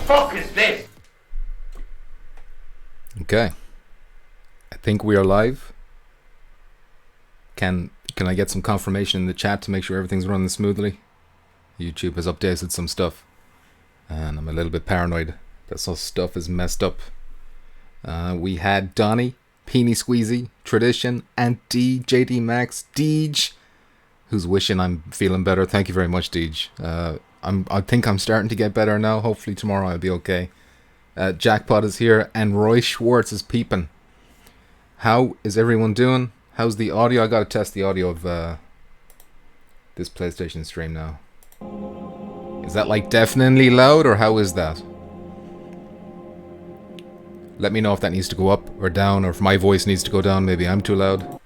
fuck is this? Okay. I think we are live. Can I get some confirmation in the chat to make sure everything's running smoothly? YouTube has updated some stuff, and I'm a little bit paranoid that some stuff is messed up. We had Donnie, Peony Squeezy, Tradition, and JD Max, Deej, who's wishing I'm feeling better. Thank you very much, Deej. I think I'm starting to get better now. Hopefully tomorrow I'll be okay. Jackpot is here, and Roy Schwartz is peeping. How is everyone doing? How's the audio? I gotta test the audio of this PlayStation stream now. Is that like deafeningly loud, or how is that? Let me know if that needs to go up or down, or if my voice needs to go down. Maybe I'm too loud.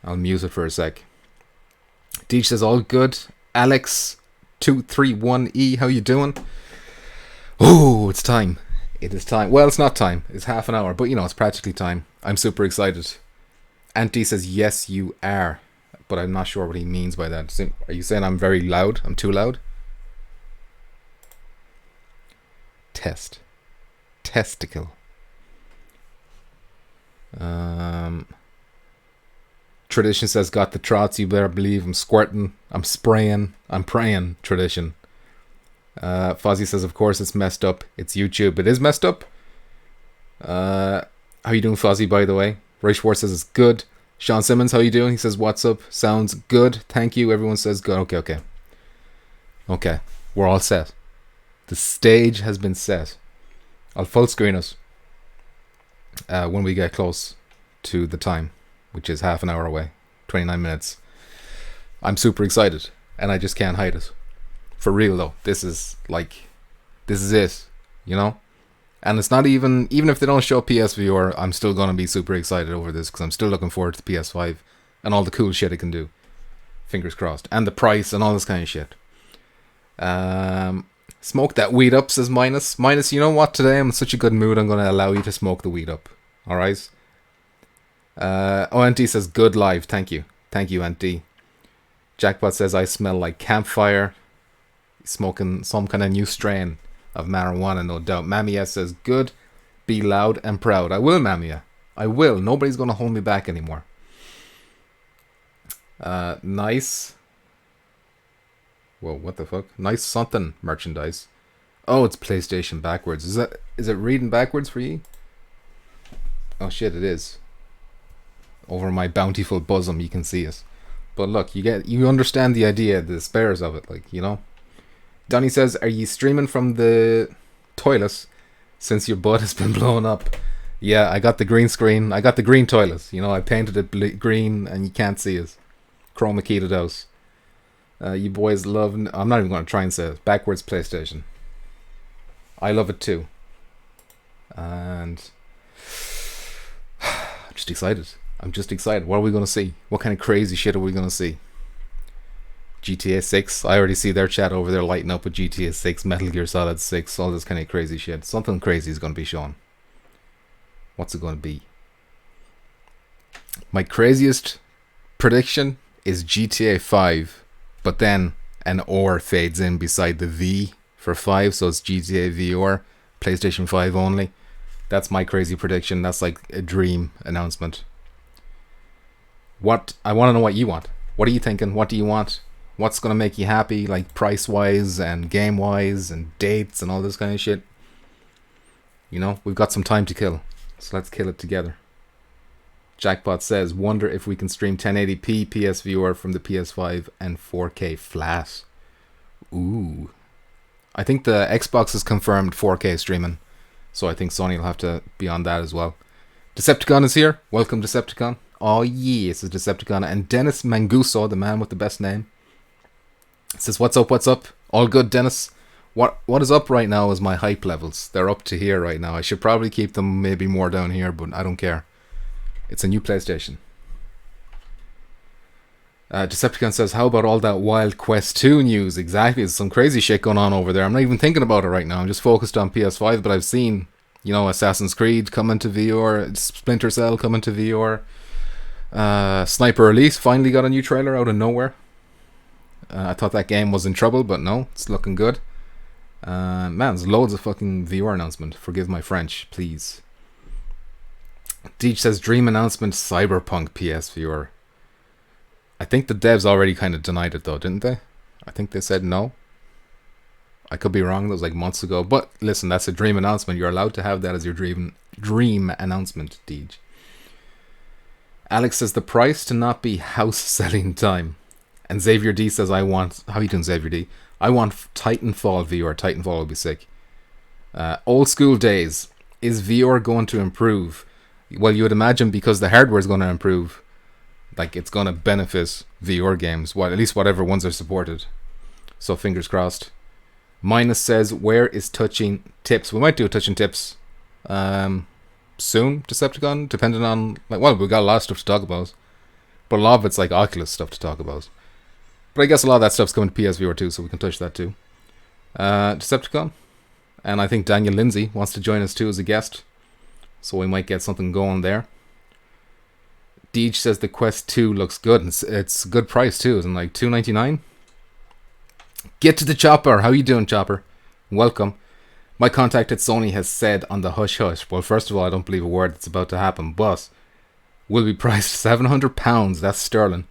I'll mute it for a sec. Deej says all good. Alex231E, how you doing? Oh, it's time. It is time. Well, it's not time. It's half an hour, but you know, it's practically time. I'm super excited. Auntie says, yes, you are. But I'm not sure what he means by that. Are you saying I'm very loud? I'm too loud? Test. Testicle. Tradition says, got the trots. You better believe I'm squirting. I'm spraying. I'm praying. Tradition. Fozzie says, of course it's messed up. It's YouTube. It is messed up. How you doing, Fozzie, by the way? Ray Schwartz says it's good. Sean Simmons, how you doing? He says, what's up? Sounds good. Thank you. Everyone says good. Okay. We're all set. The stage has been set. I'll full screen us when we get close to the time, which is half an hour away. 29 minutes. I'm super excited, and I just can't hide it. For real though, this is it, you know? And it's not even if they don't show PSVR, I'm still going to be super excited over this, because I'm still looking forward to the PS5 and all the cool shit it can do. Fingers crossed. And the price and all this kind of shit. Smoke that weed up, says Minus. Minus, you know what? Today I'm in such a good mood, I'm going to allow you to smoke the weed up. Alright? ONT says, good live. Thank you. Thank you, NT. Jackpot says, I smell like campfire. Smoking some kind of new strain of marijuana, no doubt. Mamia says, good, be loud and proud. I will, Mamia. I will. Nobody's going to hold me back anymore. Nice. Whoa, what the fuck? Nice something merchandise. Oh, it's PlayStation backwards. Is it reading backwards for you? Oh shit, it is. Over my bountiful bosom, you can see it. But look, you understand the idea, the spares of it, like, you know. Donnie says, are you streaming from the toilet since your butt has been blown up? Yeah, I got the green screen. I got the green toilet. You know, I painted it green and you can't see it. Chroma keyed it out. You boys love... I'm not even going to try and say it. Backwards PlayStation. I love it too. And... I'm just excited. What are we going to see? What kind of crazy shit are we going to see? GTA 6. I already see their chat over there lighting up with GTA 6, Metal Gear Solid 6, all this kind of crazy shit. Something crazy is going to be shown. What's it going to be? My craziest prediction is GTA 5, but then an or fades in beside the V for 5, so it's GTA VR, PlayStation 5 only. That's my crazy prediction. That's like a dream announcement. I want to know what you want. What are you thinking? What do you want? What's going to make you happy, like price-wise and game-wise and dates and all this kind of shit? You know, we've got some time to kill, so let's kill it together. Jackpot says, wonder if we can stream 1080p PSVR from the PS5 and 4K flat. Ooh. I think the Xbox has confirmed 4K streaming, so I think Sony will have to be on that as well. Decepticon is here. Welcome, Decepticon. Oh yeah, it's a Decepticon. And Dennis Manguso, the man with the best name, says, what's up? All good, Dennis. What is up right now is my hype levels. They're up to here right now. I should probably keep them maybe more down here, but I don't care. It's a new PlayStation. Decepticon says, how about all that Wild Quest 2 news? Exactly, there's some crazy shit going on over there. I'm not even thinking about it right now. I'm just focused on PS5, but I've seen, you know, Assassin's Creed coming to VR, Splinter Cell coming to VR. Sniper Elite finally got a new trailer out of nowhere. I thought that game was in trouble, but no, it's looking good. Man, there's loads of fucking VR announcement. Forgive my French, please. Deej says dream announcement Cyberpunk PSVR. I think the devs already kind of denied it though, didn't they? I think they said no. I could be wrong. That was like months ago. But listen, that's a dream announcement. You're allowed to have that as your dream announcement, Deej. Alex says the price to not be house selling time. And Xavier D says I want... How you doing, Xavier D? I want Titanfall VR. Titanfall will be sick. Old school days. Is VR going to improve? Well, you would imagine because the hardware is going to improve. Like, it's going to benefit VR games. Well, at least whatever ones are supported. So, fingers crossed. Minus says, where is touching tips? We might do a touching tips soon, Decepticon, depending on... Like, well, we've got a lot of stuff to talk about. But a lot of it's like Oculus stuff to talk about. But I guess a lot of that stuff's coming to PSVR too, so we can touch that too. Decepticon. And I think Daniel Lindsay wants to join us too as a guest. So we might get something going there. Deej says the Quest 2 looks good. And it's a good price too, isn't it? Like $299? Get to the chopper. How you doing, Chopper? Welcome. My contact at Sony has said on the hush hush. Well, first of all, I don't believe a word that's about to happen, but will be priced £700. That's sterling.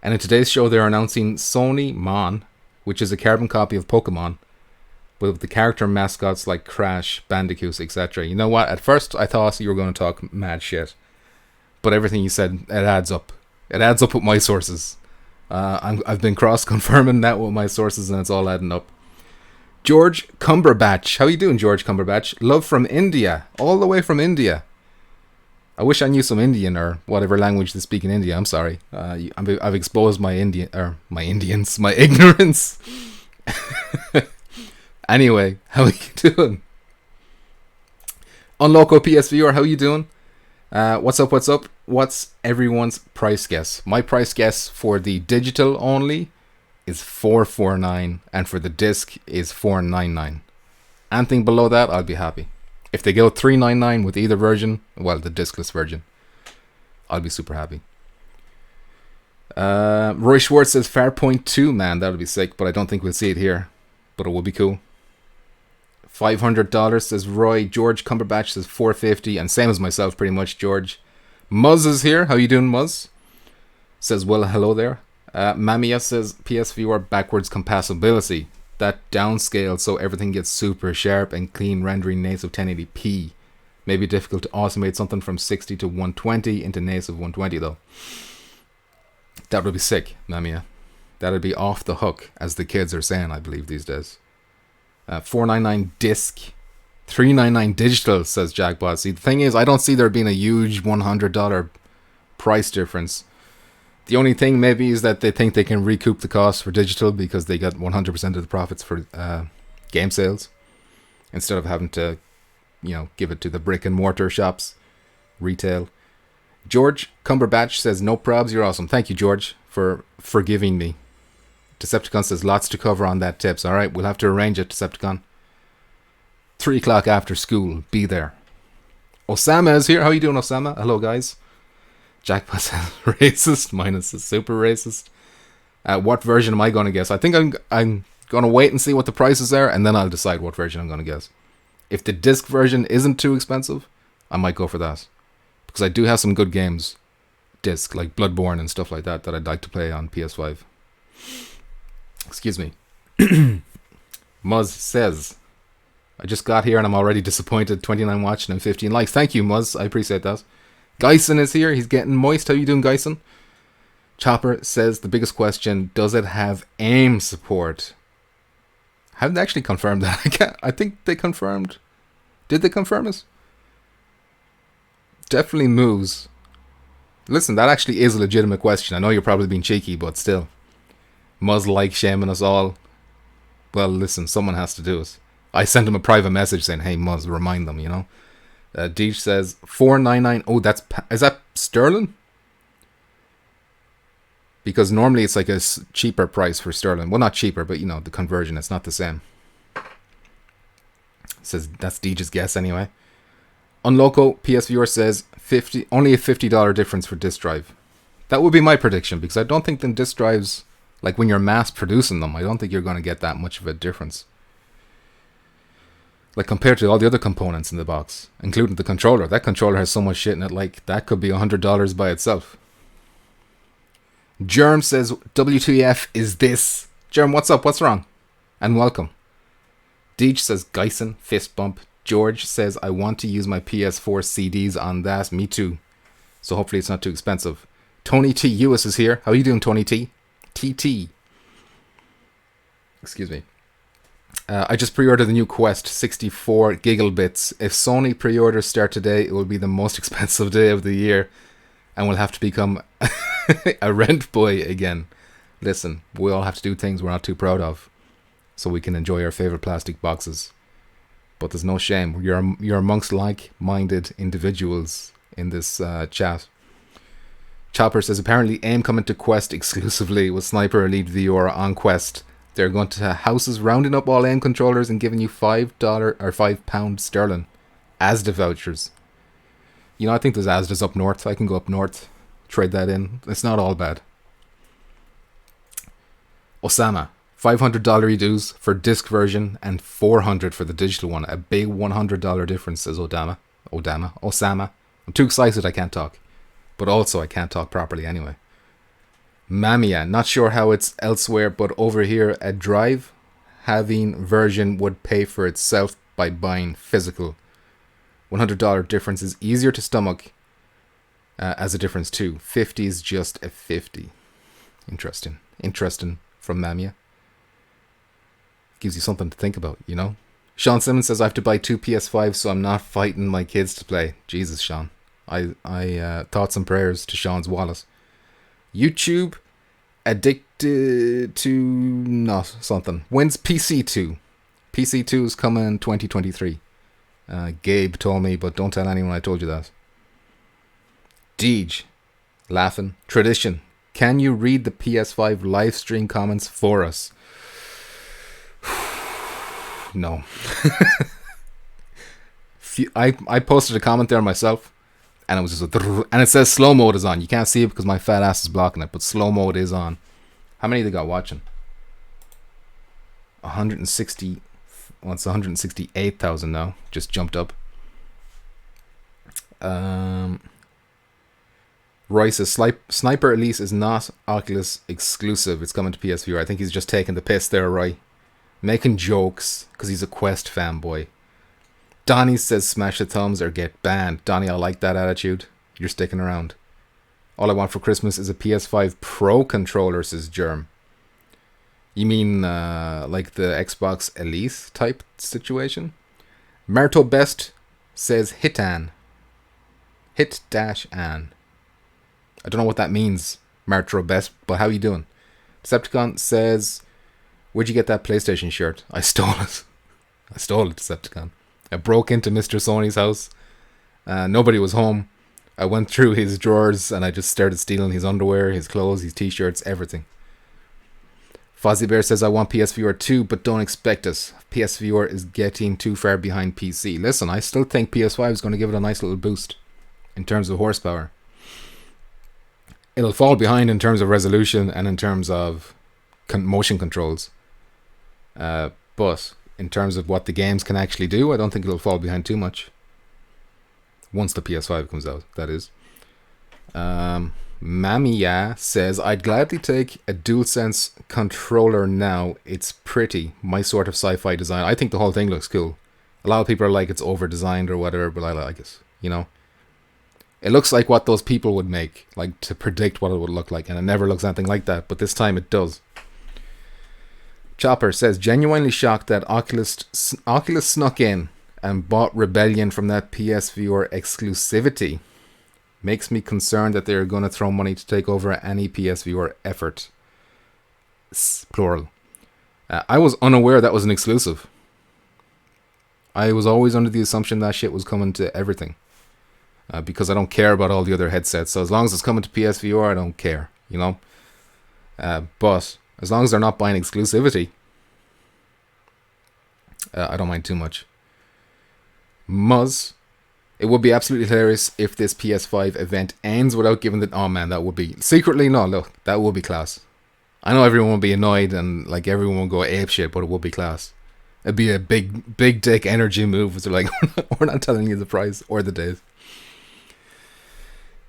And in today's show, they're announcing Sony Mon, which is a carbon copy of Pokemon, with the character mascots like Crash, Bandicoot, etc. You know what? At first, I thought you were going to talk mad shit, but everything you said, it adds up. It adds up with my sources. I've been cross-confirming that with my sources, and it's all adding up. George Cumberbatch. How you doing, George Cumberbatch? Love from India. All the way from India. I wish I knew some Indian or whatever language they speak in India. I'm sorry. I've exposed my ignorance. Anyway, how are you doing? Unloco PSVR, how you doing? What's up? What's everyone's price guess? My price guess for the digital only is $449, and for the disc is $499. Anything below that, I'll be happy. If they go $399 with either version, well, the discless version, I'll be super happy. Roy Schwartz says Farpoint 2, man, that'll be sick, but I don't think we'll see it here. But it will be cool. $500 says Roy. George Cumberbatch says $450, and same as myself, pretty much, George. Muzz is here. How you doing, Muzz? Says, well, hello there. Mamiya says PSVR backwards compatibility. That downscale so everything gets super sharp and clean rendering native 1080p. Maybe difficult to automate something from 60 to 120 into native 120 though. That would be sick, Mamiya. That would be off the hook, as the kids are saying, I believe, these days. $499 disc, $399 digital, says Jackbot. See, the thing is, I don't see there being a huge $100 price difference. The only thing maybe is that they think they can recoup the cost for digital because they got 100% of the profits for game sales, instead of having to, give it to the brick and mortar shops, retail. George Cumberbatch says, no probs, you're awesome. Thank you, George, for forgiving me. Decepticon says, lots to cover on that tips. All right, we'll have to arrange it, Decepticon. 3 o'clock after school, be there. Osama is here. How you doing, Osama? Hello, guys. Jackpot says racist. Minus is super racist. What version am I going to guess? I think I'm going to wait and see what the prices are, and then I'll decide what version I'm going to guess. If the disc version isn't too expensive, I might go for that, because I do have some good games, disc, like Bloodborne and stuff like that I'd like to play on PS5. Excuse me. Muzz says, I just got here and I'm already disappointed. 29 watching and 15 likes. Thank you, Muzz. I appreciate that. Geisen is here. He's getting moist. How you doing, Geisen? Chopper says, the biggest question, does it have aim support? Haven't actually confirmed that. I think they confirmed. Did they confirm it? Definitely moves. Listen, that actually is a legitimate question. I know you're probably being cheeky, but still. Muzz like shaming us all. Well, listen, someone has to do it. I sent him a private message saying, hey, Muzz, remind them, Deej says $499. Oh, is that sterling? Because normally it's like a cheaper price for sterling. Well, not cheaper, but the conversion, it's not the same. Says that's Deej's guess anyway. Unloco PSVR says only a $50 difference for disk drive. That would be my prediction, because I don't think the disk drives, like when you're mass producing them, I don't think you're going to get that much of a difference. Like, compared to all the other components in the box, including the controller. That controller has so much shit in it, like, that could be $100 by itself. Germ says, WTF is this? Germ, what's up? What's wrong? And welcome. Deej says, Geisen, fist bump. George says, I want to use my PS4 CDs on that. Me too. So hopefully it's not too expensive. Tony T. Ewis is here. How are you doing, Tony T? TT. Excuse me. I just pre-ordered the new Quest 64 gigabits. If Sony pre-orders start today, it will be the most expensive day of the year, and we'll have to become a rent boy again. Listen, we all have to do things we're not too proud of, so we can enjoy our favorite plastic boxes. But there's no shame. You're amongst like-minded individuals in this chat. Chopper says, apparently AIM coming to Quest exclusively with Sniper Elite VR on Quest. They're going to have houses rounding up all AIM controllers and giving you $5 or £5 sterling Asda vouchers. You know, I think there's Asda's up north. I can go up north, trade that in. It's not all bad. Osama, $500 dues for disc version and $400 for the digital one. A big $100 difference, says Osama. I'm too excited I can't talk. But also I can't talk properly anyway. Mamiya, not sure how it's elsewhere, but over here a Drive having version would pay for itself by buying physical. $100 difference is easier to stomach as a difference too. 50 is just a 50. Interesting from Mamiya. Gives you something to think about, you know. Sean Simmons says I have to buy 2 PS5 so I'm not fighting my kids to play. Jesus, Sean. I thoughts and prayers to Sean's wallet. YouTube addicted to not something. When's PC2? PC2 is coming 2023. Gabe told me, but don't tell anyone I told you that. Deej, laughing. Tradition. Can you read the PS5 live stream comments for us? No. I posted a comment there myself. And it was just and it says slow mode is on. You can't see it because my fat ass is blocking it, but slow mode is on. How many they got watching? 160. Well, it's 168,000 now. Just jumped up. Roy says Sniper Elite is not Oculus exclusive. It's coming to PSVR. I think he's just taking the piss there, Roy. Making jokes because he's a Quest fanboy. Donnie says smash the thumbs or get banned. Donnie, I like that attitude. You're sticking around. All I want for Christmas is a PS5 Pro controller, says Germ. You mean like the Xbox Elite type situation? Marto Best says Hitan. Hit-an. I don't know what that means, Marto Best, but how you doing? Decepticon says, where'd you get that PlayStation shirt? I stole it. Decepticon. I broke into Mr. Sony's house. Nobody was home. I went through his drawers and I just started stealing his underwear, his clothes, his t-shirts, everything. Fozzie Bear says, I want PSVR 2, but don't expect it. PSVR is getting too far behind PC. Listen, I still think PS5 is going to give it a nice little boost in terms of horsepower. It'll fall behind in terms of resolution and in terms of motion controls. But in terms of what the games can actually do, I don't think it'll fall behind too much. Once the PS5 comes out, that is. Mamiya says, I'd gladly take a DualSense controller now. It's pretty. My sort of sci-fi design. I think the whole thing looks cool. A lot of people are like it's over-designed or whatever, but I like it. You know? It looks like what those people would make. Like, to predict what it would look like. And it never looks anything like that. But this time it does. Chopper says, genuinely shocked that Oculus snuck in and bought Rebellion from that PSVR exclusivity. Makes me concerned that they're going to throw money to take over any PSVR effort. Plural. I was unaware that was an exclusive. I was always under the assumption that shit was coming to everything. Because I don't care about all the other headsets. So as long as it's coming to PSVR, I don't care. You know? But as long as they're not buying exclusivity, I don't mind too much. Muzz, it would be absolutely hilarious if this PS5 event ends without giving the... Oh man, that would be... Secretly, no, look, that would be class. I know everyone will be annoyed and like everyone will go apeshit, but it would be class. It'd be a big dick energy move. They're like, we're not telling you the price or the date.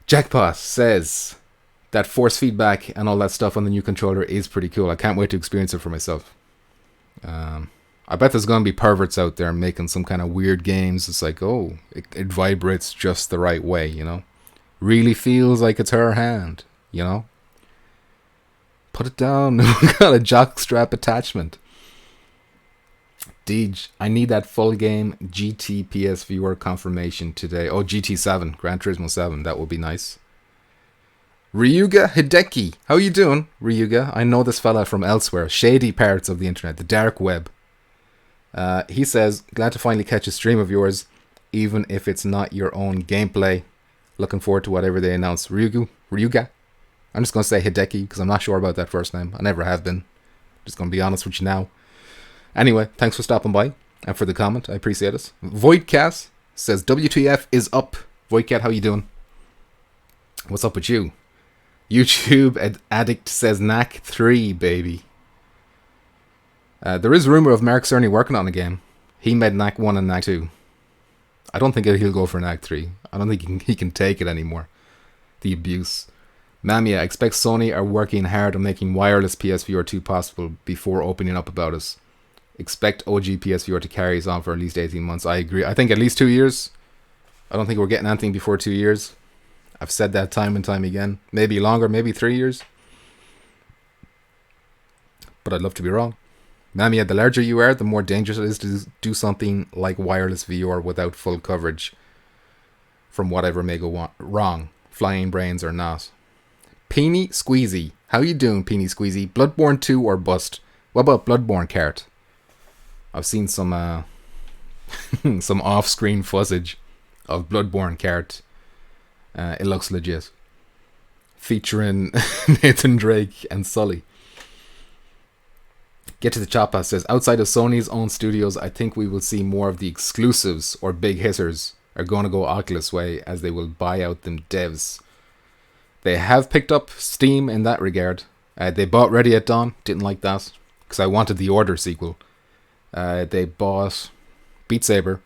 Jackpot says that force feedback and all that stuff on the new controller is pretty cool. I can't wait to experience it for myself. I bet there's going to be perverts out there making some kind of weird games. It's like, oh, it vibrates just the right way, you know? Really feels like it's her hand, you know? Put it down. Got a jockstrap attachment. Deej, I need that full game GT PSVR confirmation today. Oh, GT7, Gran Turismo 7. That would be nice. Ryuga Hideki. How you doing, Ryuga? I know this fella from elsewhere. Shady parts of the internet. The dark web. He says, glad to finally catch a stream of yours, even if it's not your own gameplay. Looking forward to whatever they announce. Ryuga. I'm just going to say Hideki because I'm not sure about that first name. I never have been. Just going to be honest with you now. Anyway, thanks for stopping by and for the comment. I appreciate it. Voidcat says, WTF is up. Voidcat, how you doing? What's up with you? YouTube Addict says, Knack 3, baby. There is rumor of Mark Cerny working on a game. He made Knack 1 and Knack 2. I don't think he'll go for Knack 3. I don't think he can take it anymore. The abuse. Mamia, I expect Sony are working hard on making wireless PSVR 2 possible before opening up about us. Expect OG PSVR to carry us on for at least 18 months. I agree. I think at least 2 years. I don't think we're getting anything before 2 years. I've said that time and time again. Maybe longer, maybe 3 years. But I'd love to be wrong. Mamia, the larger you are, the more dangerous it is to do something like wireless VR without full coverage from whatever may go wrong, flying brains or not. Peeny Squeezy. How you doing, Peeny Squeezy? Bloodborne 2 or bust? What about Bloodborne cart? I've seen some some off-screen footage of Bloodborne cart. It looks legit. Featuring Nathan Drake and Sully. Get to the Choppa says, outside of Sony's own studios, I think we will see more of the exclusives or big hitters are going to go Oculus way as they will buy out them devs. They have picked up steam in that regard. They bought Ready at Dawn. Didn't like that because I wanted the Order sequel. They bought Beat Saber.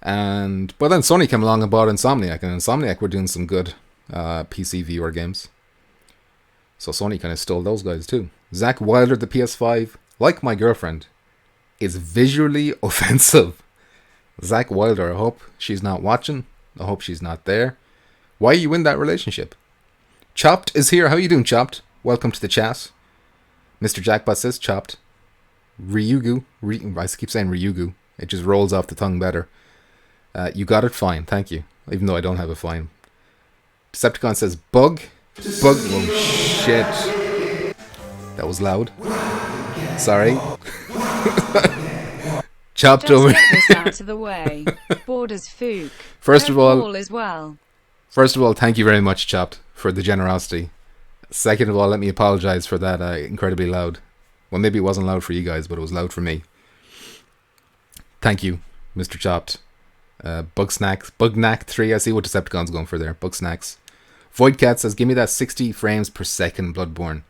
But then Sony came along and bought Insomniac. And Insomniac were doing some good PC VR games. So Sony kind of stole those guys too. Zach Wilder, the PS5, like my girlfriend, is visually offensive. Zach Wilder, I hope she's not watching. I hope she's not there. Why are you in that relationship? Chopped is here. How you doing, Chopped? Welcome to the chat. Mr. Jackpot says Chopped. Ryugu. I keep saying Ryugu. It just rolls off the tongue better. You got it fine. Thank you. Even though I don't have a fine. Decepticon says bug. Bug. Oh, shit. That was loud. Sorry. Chopped over. Out of the way. Borders Fook. First of all, as well. First of all, thank you very much, Chopped, for the generosity. Second of all, let me apologize for that incredibly loud. Well, maybe it wasn't loud for you guys, but it was loud for me. Thank you, Mr. Chopped. Bugnack 3. I see what Decepticon's going for there. Bug Snacks. Voidcat says, give me that 60 frames per second Bloodborne.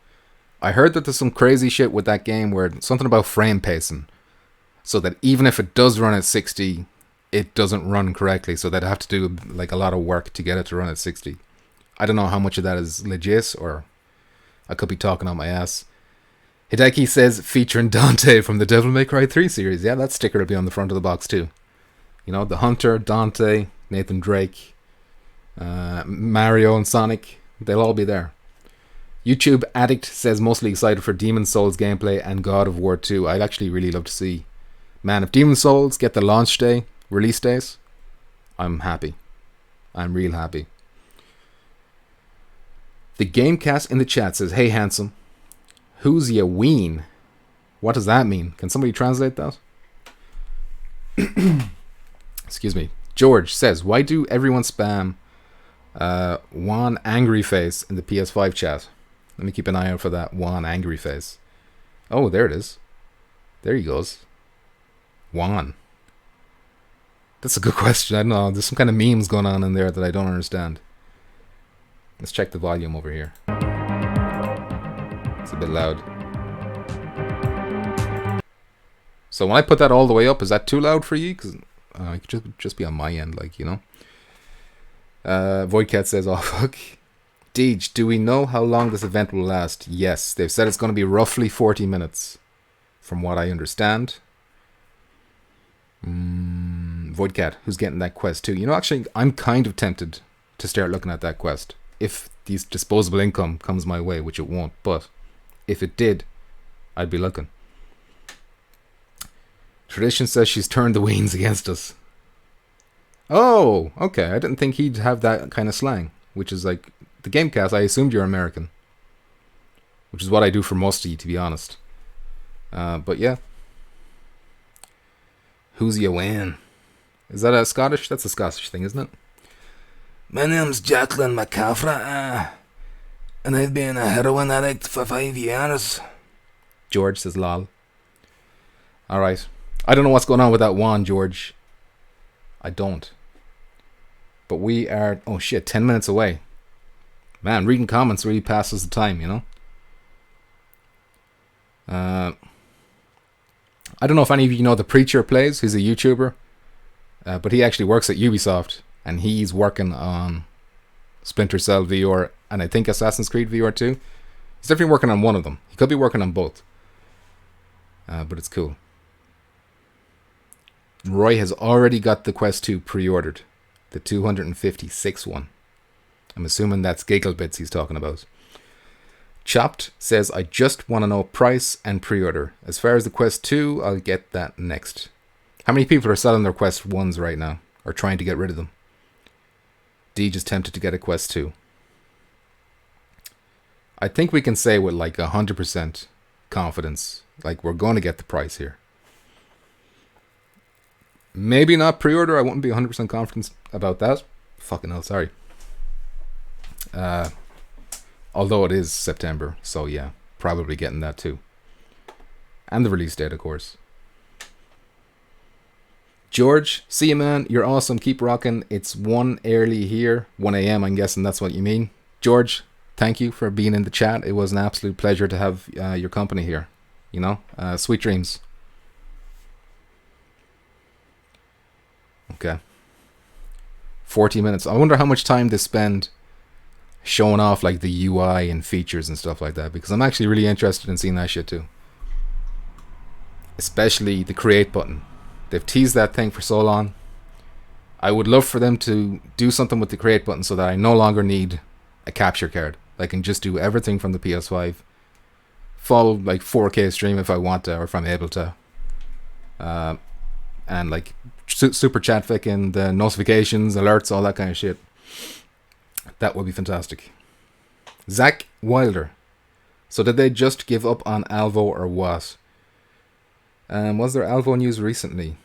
I heard that there's some crazy shit with that game where something about frame pacing. So that even if it does run at 60, it doesn't run correctly. So they'd have to do like a lot of work to get it to run at 60. I don't know how much of that is legit or I could be talking on my ass. Hideki says featuring Dante from the Devil May Cry 3 series. Yeah, that sticker will be on the front of the box too. You know, the Hunter, Dante, Nathan Drake, Mario and Sonic. They'll all be there. YouTube Addict says mostly excited for Demon's Souls gameplay and God of War 2. I'd actually really love to see. Man, if Demon's Souls get the launch day, release days, I'm happy. I'm real happy. The Gamecast in the chat says, hey handsome, who's ya ween? What does that mean? Can somebody translate that? Excuse me. George says, why do everyone spam Juan Angry Face in the PS5 chat? Let me keep an eye out for that Juan Angry Face. Oh, there it is. There he goes. Juan. That's a good question. I don't know. There's some kind of memes going on in there that I don't understand. Let's check the volume over here. It's a bit loud. So when I put that all the way up, is that too loud for you? Because it could just be on my end, like, you know. Voidcat says, oh, fuck. Deej, do we know how long this event will last? Yes, they've said it's going to be roughly 40 minutes, from what I understand. Voidcat, who's getting that quest too? You know, actually, I'm kind of tempted to start looking at that quest. If these disposable income comes my way, which it won't, but if it did, I'd be looking. Tradition says she's turned the weens against us. Oh, okay. I didn't think he'd have that kind of slang, which is like the Gamecast. I assumed you're American, which is what I do for most of you, to be honest. But yeah. Who's your wan? Is that a Scottish? That's a Scottish thing, isn't it? My name's Jacqueline McCaffrey, and I've been a heroin addict for 5 years. George says lol. Alright. I don't know what's going on with that wand, George. I don't. But we are, 10 minutes away. Man, reading comments really passes the time, you know? I don't know if any of you know the Preacher Plays. He's a YouTuber. But he actually works at Ubisoft. And he's working on Splinter Cell VR. And I think Assassin's Creed VR too. He's definitely working on one of them. He could be working on both. But it's cool. Roy has already got the Quest 2 pre-ordered. The 256 one. I'm assuming that's Gigglebits he's talking about. Chopped says, I just want to know price and pre-order. As far as the Quest 2, I'll get that next. How many people are selling their Quest 1s right now? Or trying to get rid of them? Deej is tempted to get a Quest 2. I think we can say with like 100% confidence, like we're going to get the price here. Maybe not pre-order. I wouldn't be 100% confident about that. Fucking hell, sorry. Although it is September, so yeah, probably getting that too. And the release date, of course. George, see you, man. You're awesome. Keep rocking. It's 1 early here. 1 a.m. I'm guessing that's what you mean. George, thank you for being in the chat. It was an absolute pleasure to have your company here. You know, sweet dreams. Okay. 40 minutes. I wonder how much time they spend showing off like the UI and features and stuff like that, because I'm actually really interested in seeing that shit too. Especially the create button. They've teased that thing for so long. I would love for them to do something with the create button so that I no longer need a capture card. I can just do everything from the PS5. Full like 4K stream if I want to, or if I'm able to. And like super chat fucking the notifications, alerts, all that kind of shit. That would be fantastic. Zach Wilder. So did they just give up on Alvo or what? Was there Alvo news recently?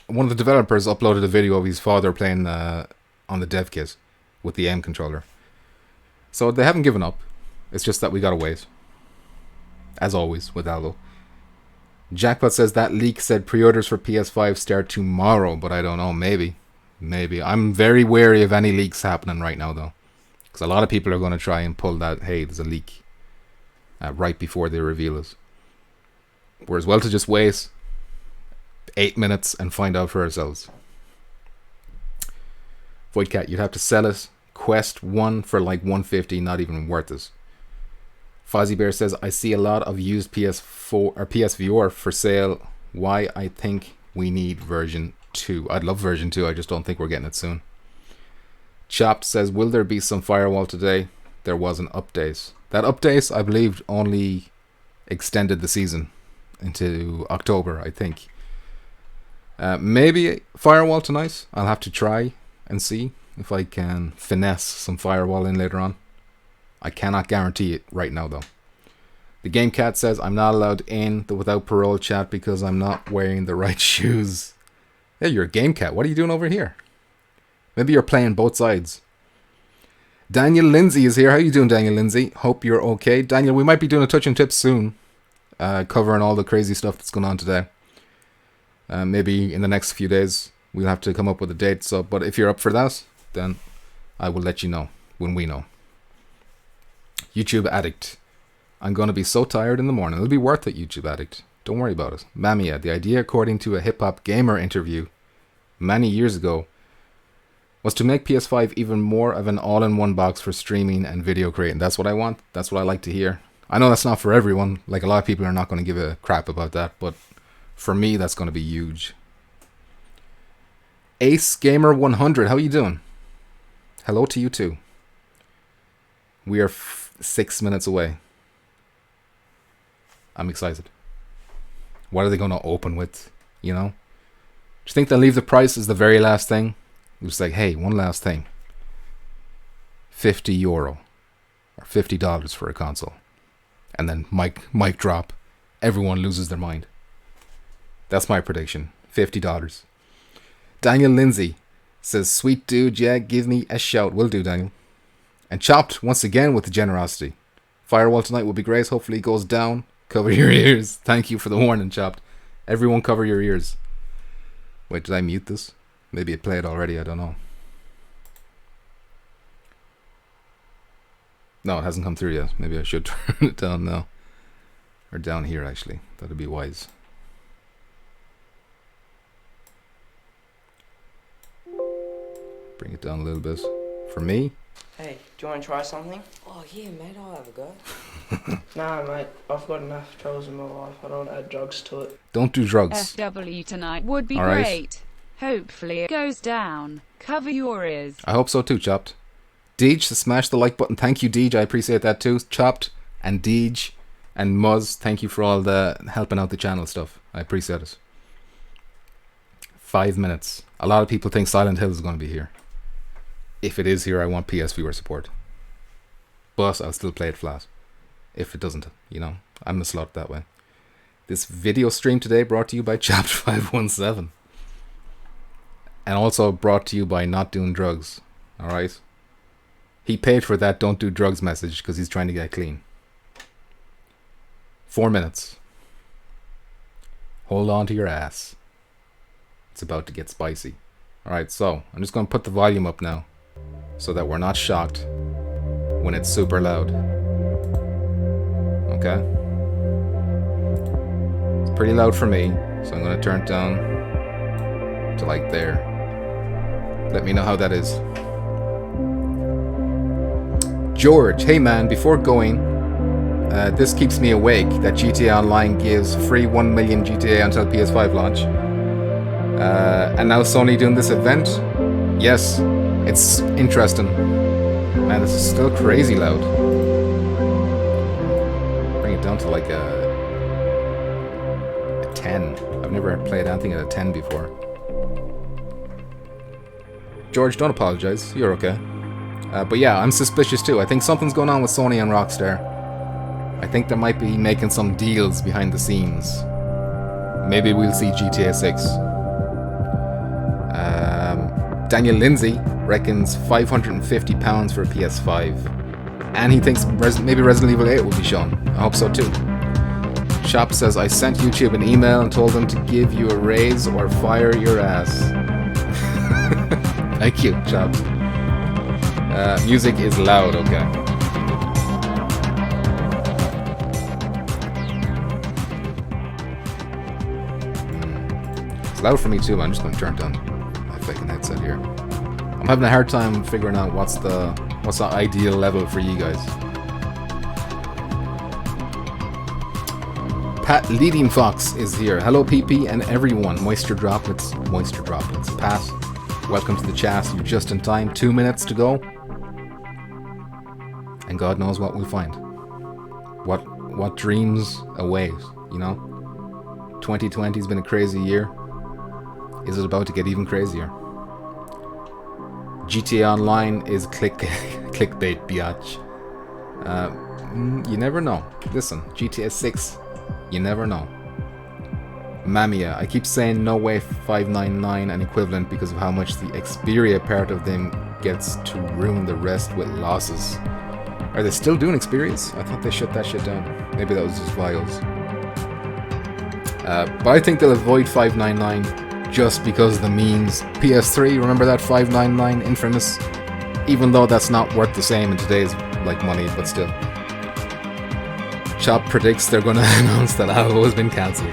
One of the developers uploaded a video of his father playing on the dev kit with the aim controller. So they haven't given up. It's just that we gotta wait. As always with Alvo. Jackpot says that leak said pre-orders for PS5 start tomorrow, but I don't know. Maybe. I'm very wary of any leaks happening right now, though. Because a lot of people are going to try and pull that, hey, there's a leak. Right before they reveal it. Whereas well to just wait 8 minutes and find out for ourselves. Voidcat, you'd have to sell it. Quest 1 for like 150, not even worth it. Fozzie Bear says, I see a lot of used PS4 or PSVR for sale. Why I think we need version 2. I'd love version 2, I just don't think we're getting it soon. Chopped says, will there be some firewall today? There was an update. That update, I believe, only extended the season into October, I think. Maybe firewall tonight. I'll have to try and see if I can finesse some firewall in later on. I cannot guarantee it right now, though. The Game Cat says, I'm not allowed in the without parole chat because I'm not wearing the right shoes. Hey, you're a Game Cat. What are you doing over here? Maybe you're playing both sides. Daniel Lindsay is here. How you doing, Daniel Lindsay? Hope you're okay. Daniel, we might be doing a touch and tips soon. Covering all the crazy stuff that's going on today. Maybe in the next few days. We'll have to come up with a date. But if you're up for that, then I will let you know when we know. YouTube Addict. I'm going to be so tired in the morning. It'll be worth it, YouTube Addict. Don't worry about it. Mamiya, the idea according to a hip-hop gamer interview many years ago was to make PS5 even more of an all-in-one box for streaming and video creating. That's what I want. That's what I like to hear. I know that's not for everyone. Like, a lot of people are not going to give a crap about that, but for me, that's going to be huge. Ace Gamer 100, how you doing? Hello to you too. We are 6 minutes away. I'm excited. What are they going to open with? You know? Do you think they'll leave the price as the very last thing? It's like, hey, one last thing. €50 or $50 for a console. And then mic drop. Everyone loses their mind. That's my prediction. $50. Daniel Lindsay says, sweet dude, yeah, give me a shout. Will do, Daniel. And Chopped, once again, with the generosity. Firewall tonight will be great. Hopefully it goes down. Cover your ears. Thank you for the warning, Chopped. Everyone cover your ears. Wait, did I mute this? Maybe it played already, I don't know. No, it hasn't come through yet. Maybe I should turn it down now. Or down here, actually. That'd be wise. Bring it down a little bit. For me? Hey, do you want to try something? Oh yeah, mate, I'll have a go. Nah, mate, I've got enough troubles in my life. I don't add drugs to it. Don't do drugs. SW tonight would be All right. great. Hopefully it goes down. Cover your ears. I hope so too, Chopped. Deej, smash the like button. Thank you, Deej. I appreciate that too. Chopped and Deej and Muzz, thank you for all the helping out the channel stuff. I appreciate it. 5 minutes. A lot of people think Silent Hill is going to be here. If it is here, I want PSVR support. But I'll still play it flat. If it doesn't, you know, I'm a slut that way. This video stream today brought to you by Chopped 517. And also brought to you by Not Doing Drugs. Alright? He paid for that don't do drugs message because he's trying to get clean. 4 minutes. Hold on to your ass. It's about to get spicy. Alright, so I'm just going to put the volume up now so that we're not shocked when it's super loud. Okay? It's pretty loud for me, so I'm going to turn it down to like there. Let me know how that is. George, hey man, before going, this keeps me awake that GTA Online gives free 1 million GTA until PS5 launch. And now Sony doing this event? Yes, it's interesting. Man, this is still crazy loud. Bring it down to like a 10. I've never played anything at a 10 before. George, don't apologize. You're okay. But yeah, I'm suspicious too. I think something's going on with Sony and Rockstar. I think they might be making some deals behind the scenes. Maybe we'll see GTA 6. Daniel Lindsay reckons £550 for a PS5. And he thinks maybe Resident Evil 8 will be shown. I hope so too. Shop says, I sent YouTube an email and told them to give you a raise or fire your ass. Thank you, Shop. Music is loud, okay. It's loud for me too, man. I'm just going to turn it down my fucking headset here. I'm having a hard time figuring out what's the ideal level for you guys. Pat Leading Fox is here. Hello PP and everyone. Moisture droplets. Pat, welcome to the chat. You're just in time. 2 minutes to go. And God knows what we'll find. What dreams await, you know? 2020 has been a crazy year. Is it about to get even crazier? GTA Online is clickbait, biatch. You never know. Listen, GTA 6, you never know. Mamiya, I keep saying no way 599 and equivalent because of how much the Xperia part of them gets to ruin the rest with losses. Are they still doing Xperias? I thought they shut that shit down. Maybe that was just Vials. But I think they'll avoid 599 just because of the memes. PS3, remember that 599 infamous? Even though that's not worth the same in today's like money, but still. Chop predicts they're going to announce that Alvo has been cancelled.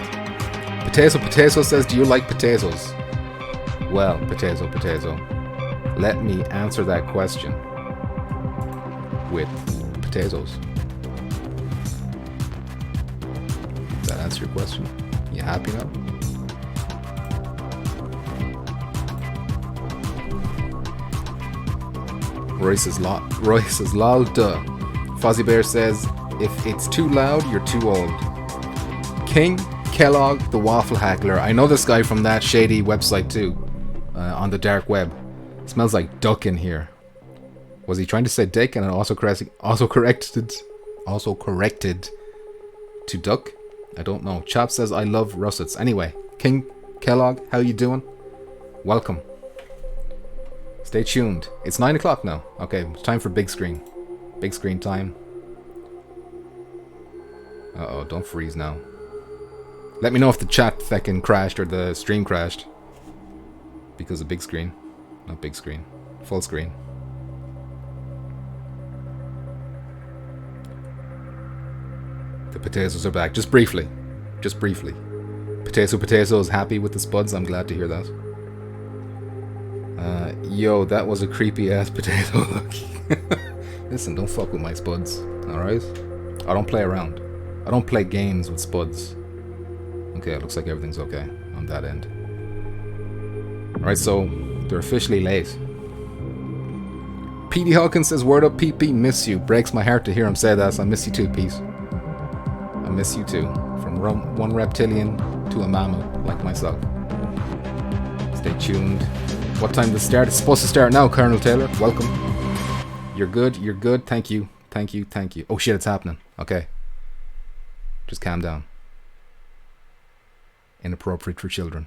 Potato says, do you like potatoes? Well, Potato, let me answer that question with potatoes. Does that answer your question? You happy now? Royce is lol duh. Fozzie Bear says, if it's too loud, you're too old. King Kellogg, the waffle hackler. I know this guy from that shady website too, on the dark web. Smells like duck in here. Was he trying to say dick and also corrected to duck? I don't know. Chop says I love russets. Anyway, King Kellogg, how you doing? Welcome. Stay tuned. It's 9 o'clock now. Okay, it's time for big screen. Big screen time. Uh-oh, don't freeze now. Let me know if the chat feckin' crashed or the stream crashed. Because of big screen. Not big screen. Full screen. The potatoes are back. Just briefly. Just briefly. Potato is happy with the spuds. I'm glad to hear that. Yo, that was a creepy ass potato look. Listen, don't fuck with my spuds. Alright? I don't play around. I don't play games with spuds. Okay, it looks like everything's okay on that end. Alright, so they're officially late. Petey Hawkins says, word up, PP, miss you. Breaks my heart to hear him say that, so I miss you too, Pete. I miss you too. From one reptilian to a mammal like myself. Stay tuned. What time does it start? It's supposed to start now, Colonel Taylor. Welcome. You're good, you're good. Thank you. Thank you, thank you. Oh shit, it's happening. Okay. Just calm down. Inappropriate for children.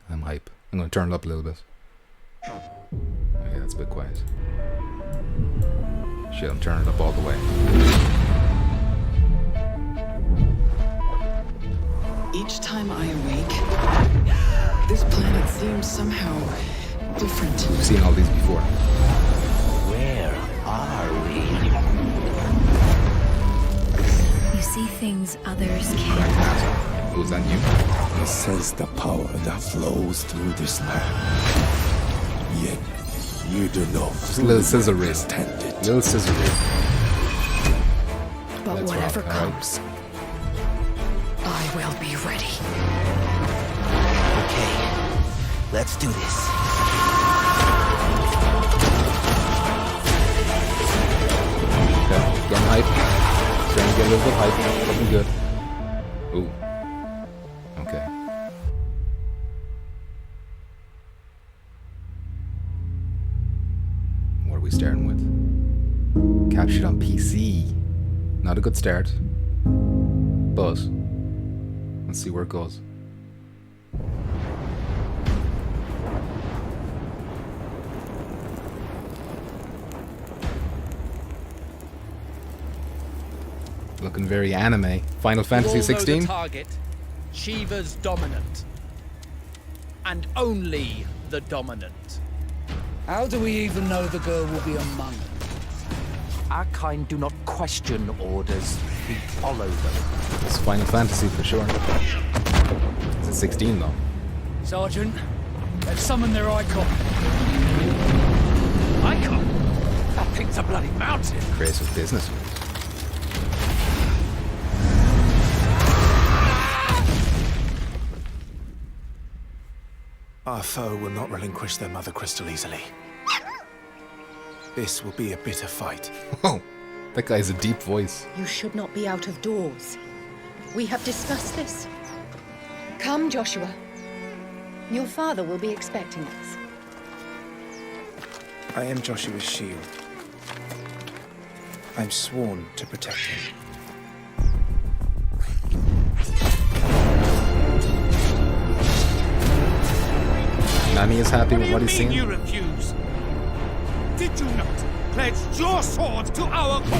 I'm hype. I'm going to turn it up a little bit. Okay, that's a bit quiet. Shit, I'm turning it up all the way. Each time I awake, this planet seems somehow different. We've seen all these before. Where are we? You see things others can't. Who's that you? He sense the power that flows through this land. Yet you do not. Just a little scissor wrist. Little scissor wrist. But Let's whatever rock, comes, I will be ready. Okay, let's do this. Okay, getting hype. Trying to get a little bit hype. Looking good. Ooh. Okay. What are we starting with? Captured on PC. Not a good start. But let's see where it goes. Looking very anime. Final Fantasy 16. The target, Shiva's dominant. And only the dominant. How do we even know the girl will be among us? Our kind do not question orders, we follow them. It's Final Fantasy for sure. It's a 16 though. Sergeant, let's summon their icon. Icon? That thing's a bloody mountain. Creative business. Our foe will not relinquish their mother crystal easily. This will be a bitter fight. Oh, that guy's a deep voice. You should not be out of doors. We have discussed this. Come, Joshua. Your father will be expecting us. I am Joshua's shield. I'm sworn to protect him. Nani is happy with what he's seeing. You refuse? Did you not pledge your sword to our cause?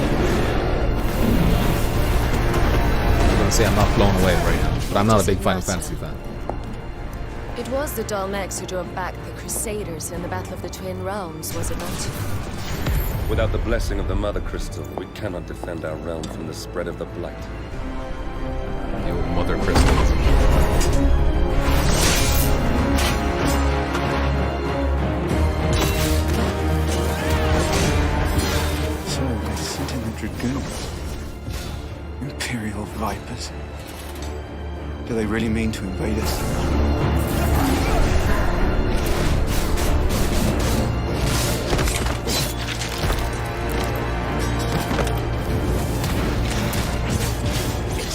I'm gonna say I'm not blown away right now, but I'm not a big Final Fantasy fan. It was the Dalmex who drove back the Crusaders in the Battle of the Twin Realms, was it not? Without the blessing of the Mother Crystal, we cannot defend our realm from the spread of the Blight. The old Mother Crystals. So, the Sentinel Dragoons. Imperial Vipers. Do they really mean to invade us?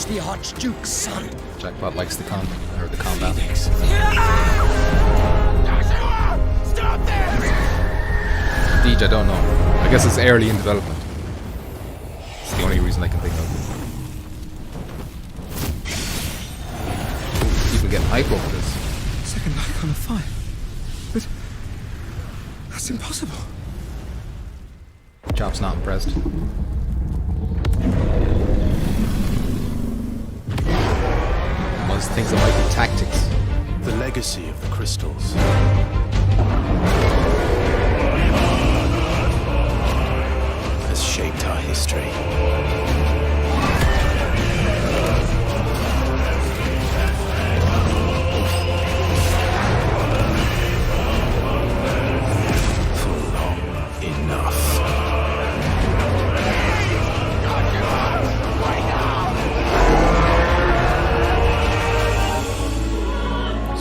The Archduke's son. Jackpot likes the combat. Stop this! Deej, I don't know. I guess it's early in development. It's the only reason I can think of. People get hype over this. Second icon of fire. But that's impossible. Chop's not impressed. Most things that might be tactics. The legacy of the crystals. Has shaped our history. For long enough.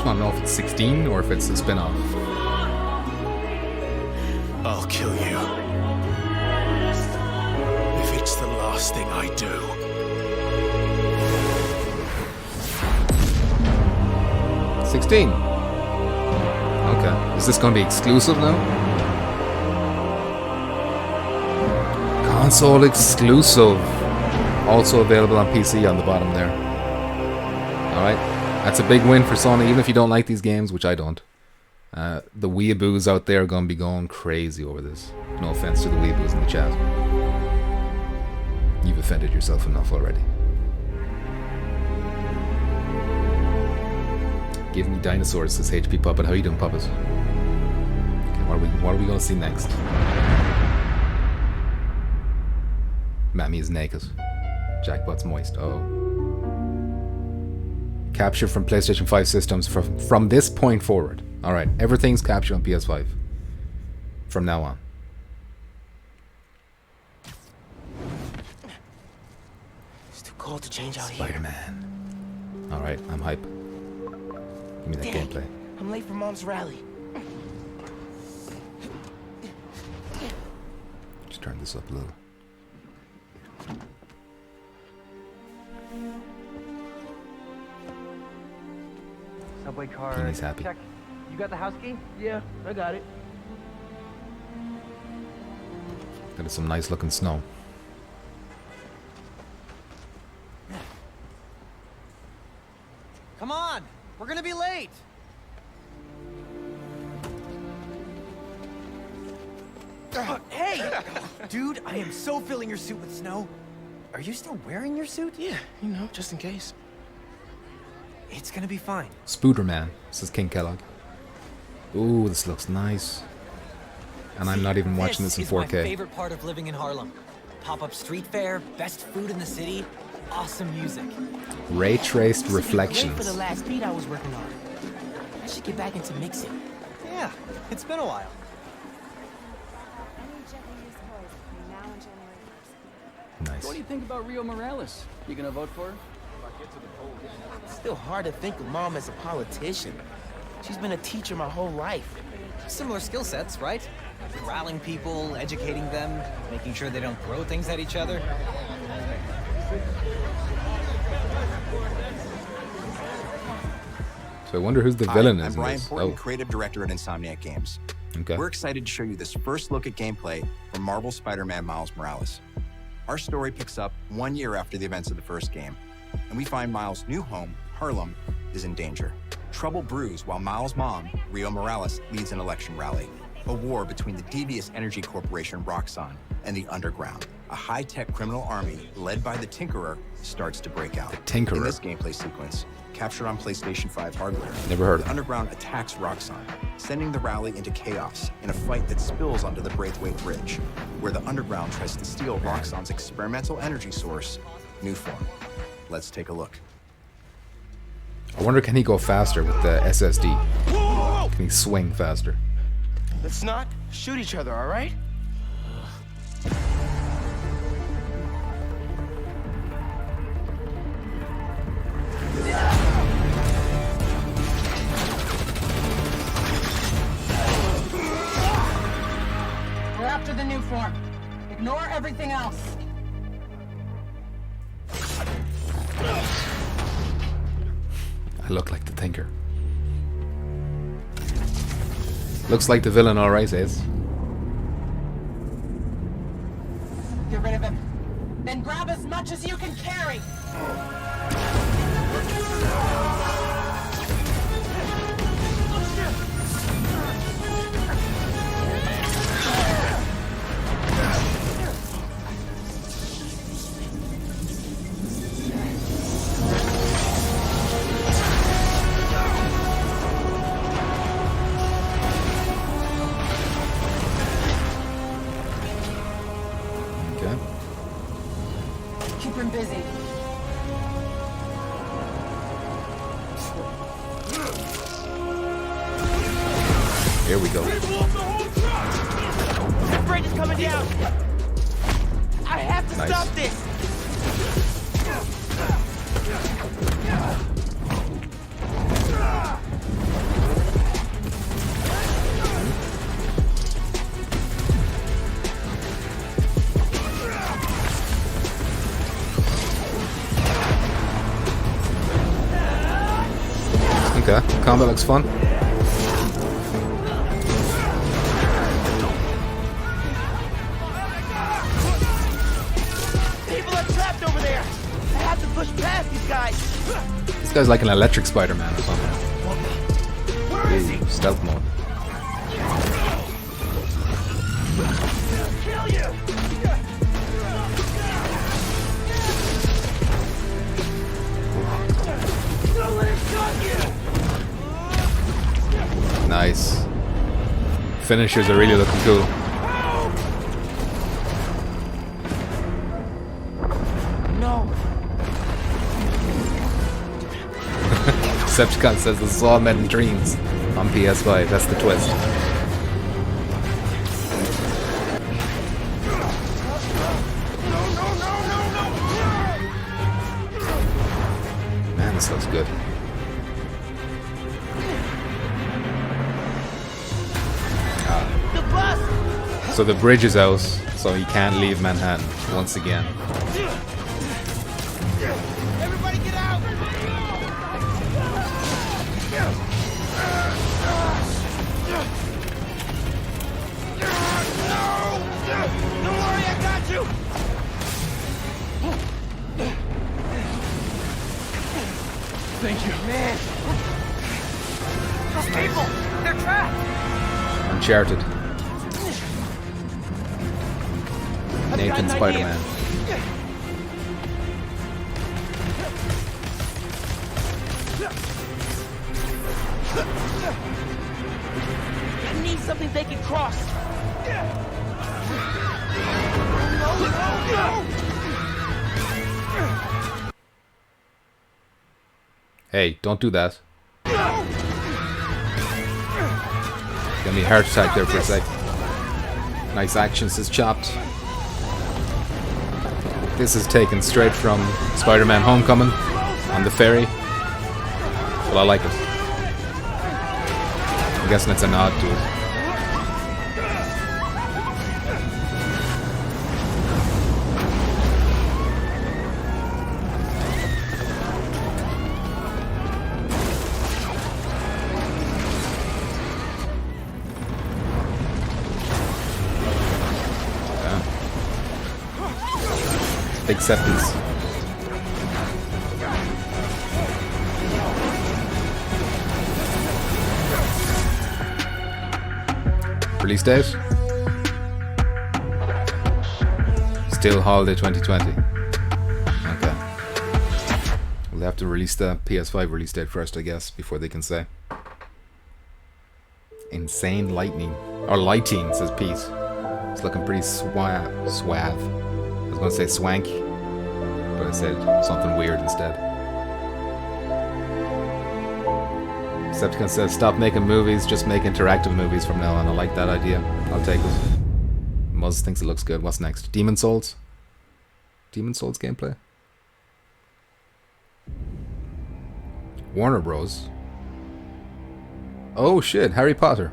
I don't know if it's 16 or if it's a spin-off. I'll kill you. If it's the last thing I do. $16. Okay. Is this going to be exclusive now? Console exclusive. Also available on PC on the bottom there. Alright. That's a big win for Sony, even if you don't like these games, which I don't. The weeaboos out there are going to be going crazy over this. No offense to the weeaboos in the chat. You've offended yourself enough already. Give me dinosaurs, says HP Puppet. How you doing, Puppet? Okay, what are we going to see next? Mammy is naked. Jackpot's moist. Oh. Capture from PlayStation 5 systems from this point forward. Alright, everything's captured on PS5 from now on. It's too cold to change out here. Spider-Man. Alright, I'm hype. Give me that gameplay. I'm late for Mom's rally. Just turn this up a little. Subway car. Penny's happy. Check. You got the house key? Yeah, I got it. Got some nice looking snow. Come on! We're gonna be late! Hey! Dude, I am so filling your suit with snow. Are you still wearing your suit? Yeah, you know, just in case. It's gonna be fine. Spooderman, says King Kellogg. Ooh, this looks nice. And I'm not even watching this in 4K. This is my favorite part of living in Harlem. Pop-up street fair, best food in the city, awesome music. Ray traced reflections. Great for the last beat I was working on. I should get back into mixing. Yeah, it's been a while. Nice. What do you think about Rio Morales? You gonna vote for her? It's still hard to think of Mom as a politician. She's been a teacher my whole life. Similar skill sets, right? Corralling people, educating them, making sure they don't throw things at each other. So I wonder who's the villain is I'm in Brian this. Porton, creative director at Insomniac Games. Okay. We're excited to show you this first look at gameplay from Marvel Spider-Man Miles Morales. Our story picks up 1 year after the events of the first game, and we find Miles' new home, Harlem, is in danger. Trouble brews while Miles' mom, Rio Morales, leads an election rally. A war between the devious energy corporation Roxxon and the Underground. A high-tech criminal army led by the Tinkerer starts to break out. Tinkerer. In this gameplay sequence, captured on PlayStation 5 hardware, Never heard of the it. Underground attacks Roxxon, sending the rally into chaos in a fight that spills onto the Braithwaite Bridge, where the Underground tries to steal Roxxon's experimental energy source, Newform. Let's take a look. I wonder, can he go faster with the SSD? Can he swing faster? Let's not shoot each other, all right? We're after the new form. Ignore everything else. I look like the Tinker. Looks like the villain, alright, Ace. Get rid of him. Then grab as much as you can carry. Keep him busy. Here we go. That bridge is coming down. I have to stop this. Okay, combat looks fun. People are trapped over there. I have to push past these guys. This guy's like an electric Spider-Man or something. Where is he? Stealth mode. Kill you. Don't let him shot you. Nice. Finishers are really looking cool. No. Decepticon says this is all men in dreams on PS5. That's the twist. Man, this looks good. So the bridge is out, so he can't leave Manhattan once again. Everybody get out! Don't worry, I got you! Thank you. Man! Those people! They're trapped! Uncharted. Nathan got an Spider-Man. I need something they can cross. Hey, don't do that. Got me a heart attack there for a sec. Nice action, says Chopped. This is taken straight from Spider-Man Homecoming on the ferry. But I like it. I'm guessing it's a nod to it. Big set piece. Release date? Still holiday 2020. Okay. We'll have to release the PS5 release date first, I guess, before they can say. Insane lightning. Or lighting, says Pete. It's looking pretty suave. I was going to say swank, but I said something weird instead. Decepticon says, stop making movies, just make interactive movies from now on. I like that idea. I'll take it. Muzz thinks it looks good. What's next? Demon Souls? Demon Souls gameplay? Warner Bros. Oh shit, Harry Potter.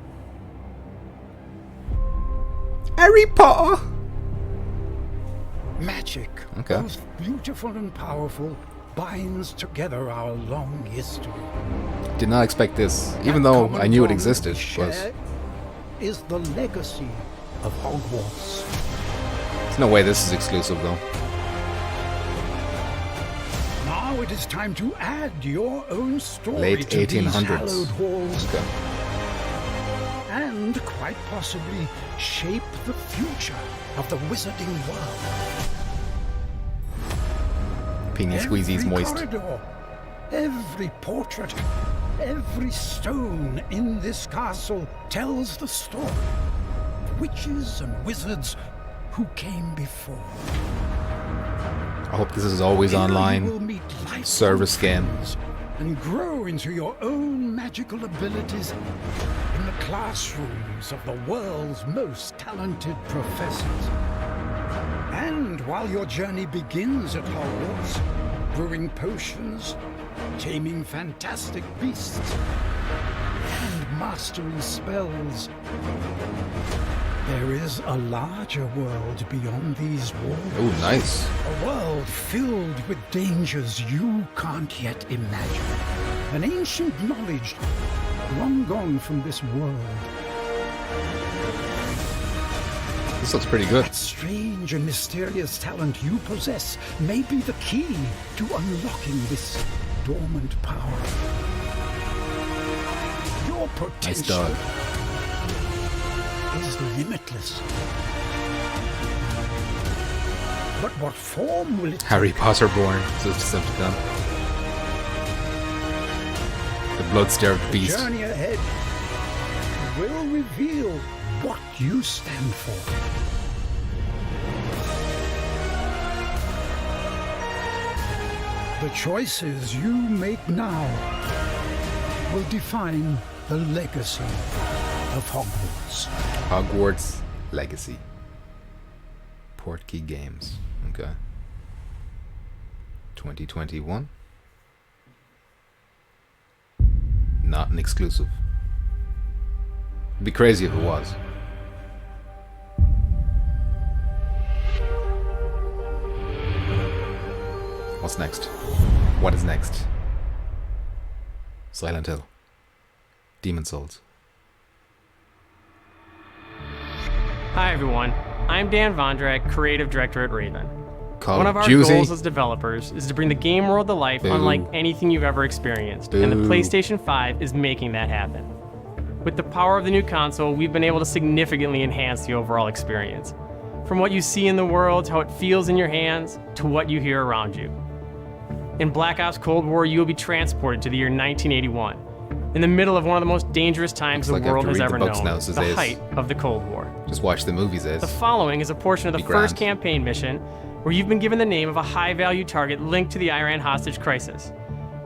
Harry Potter! Magic, okay. Both beautiful and powerful, binds together our long history. Did not expect this, even though I knew it existed. Is the legacy of Hogwarts. There's no way this is exclusive though. Now it is time to add your own story Late to 1800s. these hallowed halls. Okay. And quite possibly shape the future of the wizarding world. Peony Squeezy's moist. Corridor, every portrait, every stone in this castle tells the story of witches and wizards who came before. I hope this is always online. Service game. And grow into your own magical abilities in the classrooms of the world's most talented professors. And while your journey begins at Hogwarts, brewing potions, taming fantastic beasts, and mastering spells, there is a larger world beyond these walls. Oh, nice. A world filled with dangers you can't yet imagine. An ancient knowledge long gone from this world. This looks pretty good. That strange and mysterious talent you possess may be the key to unlocking this dormant power. Your potential is limitless. But what form will it Harry Potter born, says Decepticon. The blood-starved beast. The journey ahead will reveal what you stand for. The choices you make now will define the legacy of Hogwarts. Hogwarts Legacy. Portkey Games. Okay. 2021. Not an exclusive. It'd be crazy if it was. What's next? What is next? Silent Hill. Demon Souls. Hi everyone, I'm Dan Vondrak, Creative Director at Raven. Call One of our Juicy. goals as developers is to bring the game world to life Boo. unlike anything you've ever experienced, and the Boo. PlayStation 5 is making that happen. With the power of the new console, we've been able to significantly enhance the overall experience. From what you see in the world, to how it feels in your hands, to what you hear around you. In Black Ops Cold War, you will be transported to the year 1981, in the middle of one of the most dangerous times Looks the like I have world to has read ever the books known, now, the says Ace. height of the Cold War. Just watch the movies, Ace. The following is a portion of the Be first grand. campaign mission where you've been given the name of a high-value target linked to the Iran hostage crisis.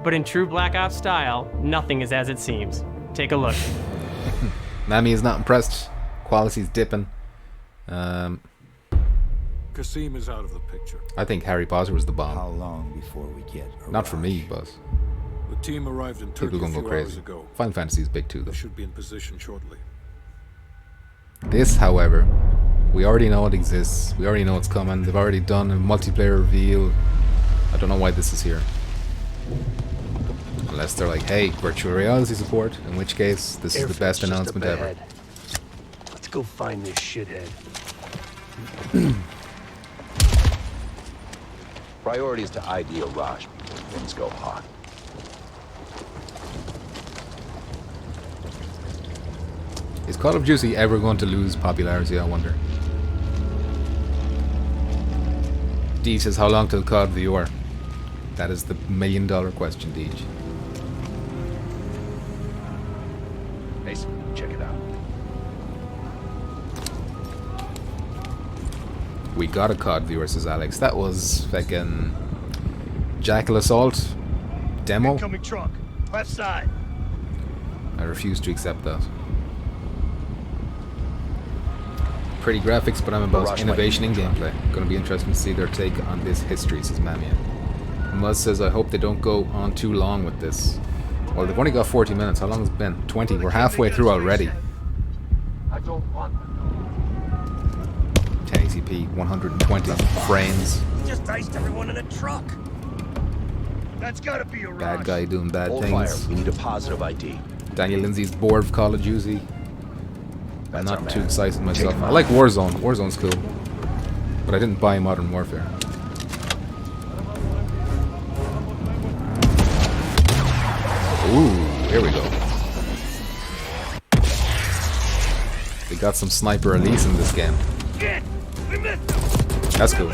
But in true Black Ops style, nothing is as it seems. Take a look. Nami is not impressed. Quality's dipping. Kasim is out of the picture. I think Harry Potter was the bomb. How long before we get Not for me, but The team arrived in Turkey people a gonna few go hours crazy. ago. Final Fantasy is big too, though. They should be in position shortly. This, however, we already know it exists. We already know it's coming. They've already done a multiplayer reveal. I don't know why this is here. Unless they're like, hey, virtual reality support, in which case, this is the best announcement ever. Let's go find this shithead. Priority is to ID Raj before things go hot. Is Call of Duty ever going to lose popularity, I wonder? Deej says, how long till COD VR? That is the $1 million question, Deej. Mason, check it out. We got a COD VR, says Alex. That was fucking Jackal Assault demo. Incoming truck, left side. I refuse to accept that. Pretty graphics, but I'm about innovation in gameplay. Gonna be interesting to see their take on this history, says Mamiya. Muzz says, I hope they don't go on too long with this. Well, they've only got 40 minutes. How long has it been? 20. We're halfway through already. 1080p, 120 frames. Just iced everyone in a truck. That's gotta be a rush. Bad guy doing bad Hold things. fire. We need a positive ID. Daniel Lindsay's bored of Call of Duty. I'm not too excited myself. I like Warzone. Warzone's cool. But I didn't buy Modern Warfare. Ooh, here we go. They got some sniper release in this game. That's cool.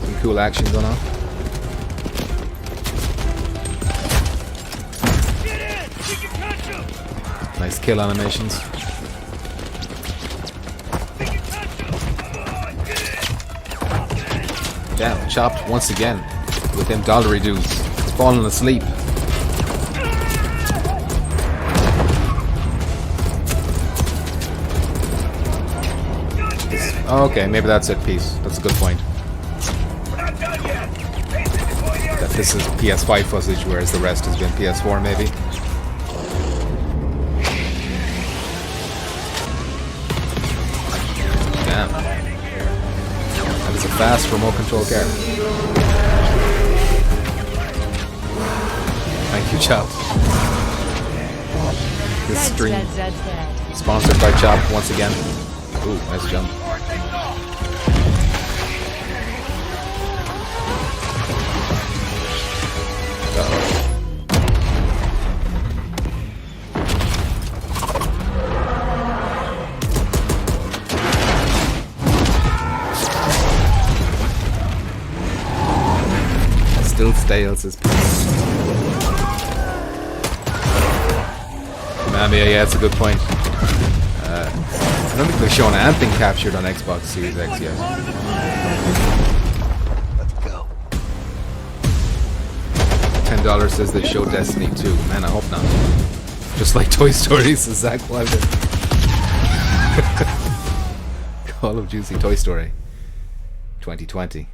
Some cool action going on. Nice kill animations. Damn, chopped once again with them dollary dudes. It's falling asleep. Okay, maybe that's it. Peace. That's a good point. That this is PS5 footage, whereas the rest has been PS4, maybe. Damn. That is a fast remote control car. Thank you, Chop. This stream sponsored by Chop once again. Ooh, nice jump. Uh-oh. Still stale, says Mamiya, yeah, that's a good point. I don't think they've shown anything captured on Xbox Series X yet. Let's go. $10 says they show Destiny 2. Man, I hope not. Just like Toy Story, says Zach Wilder. Call of Duty Toy Story 2020.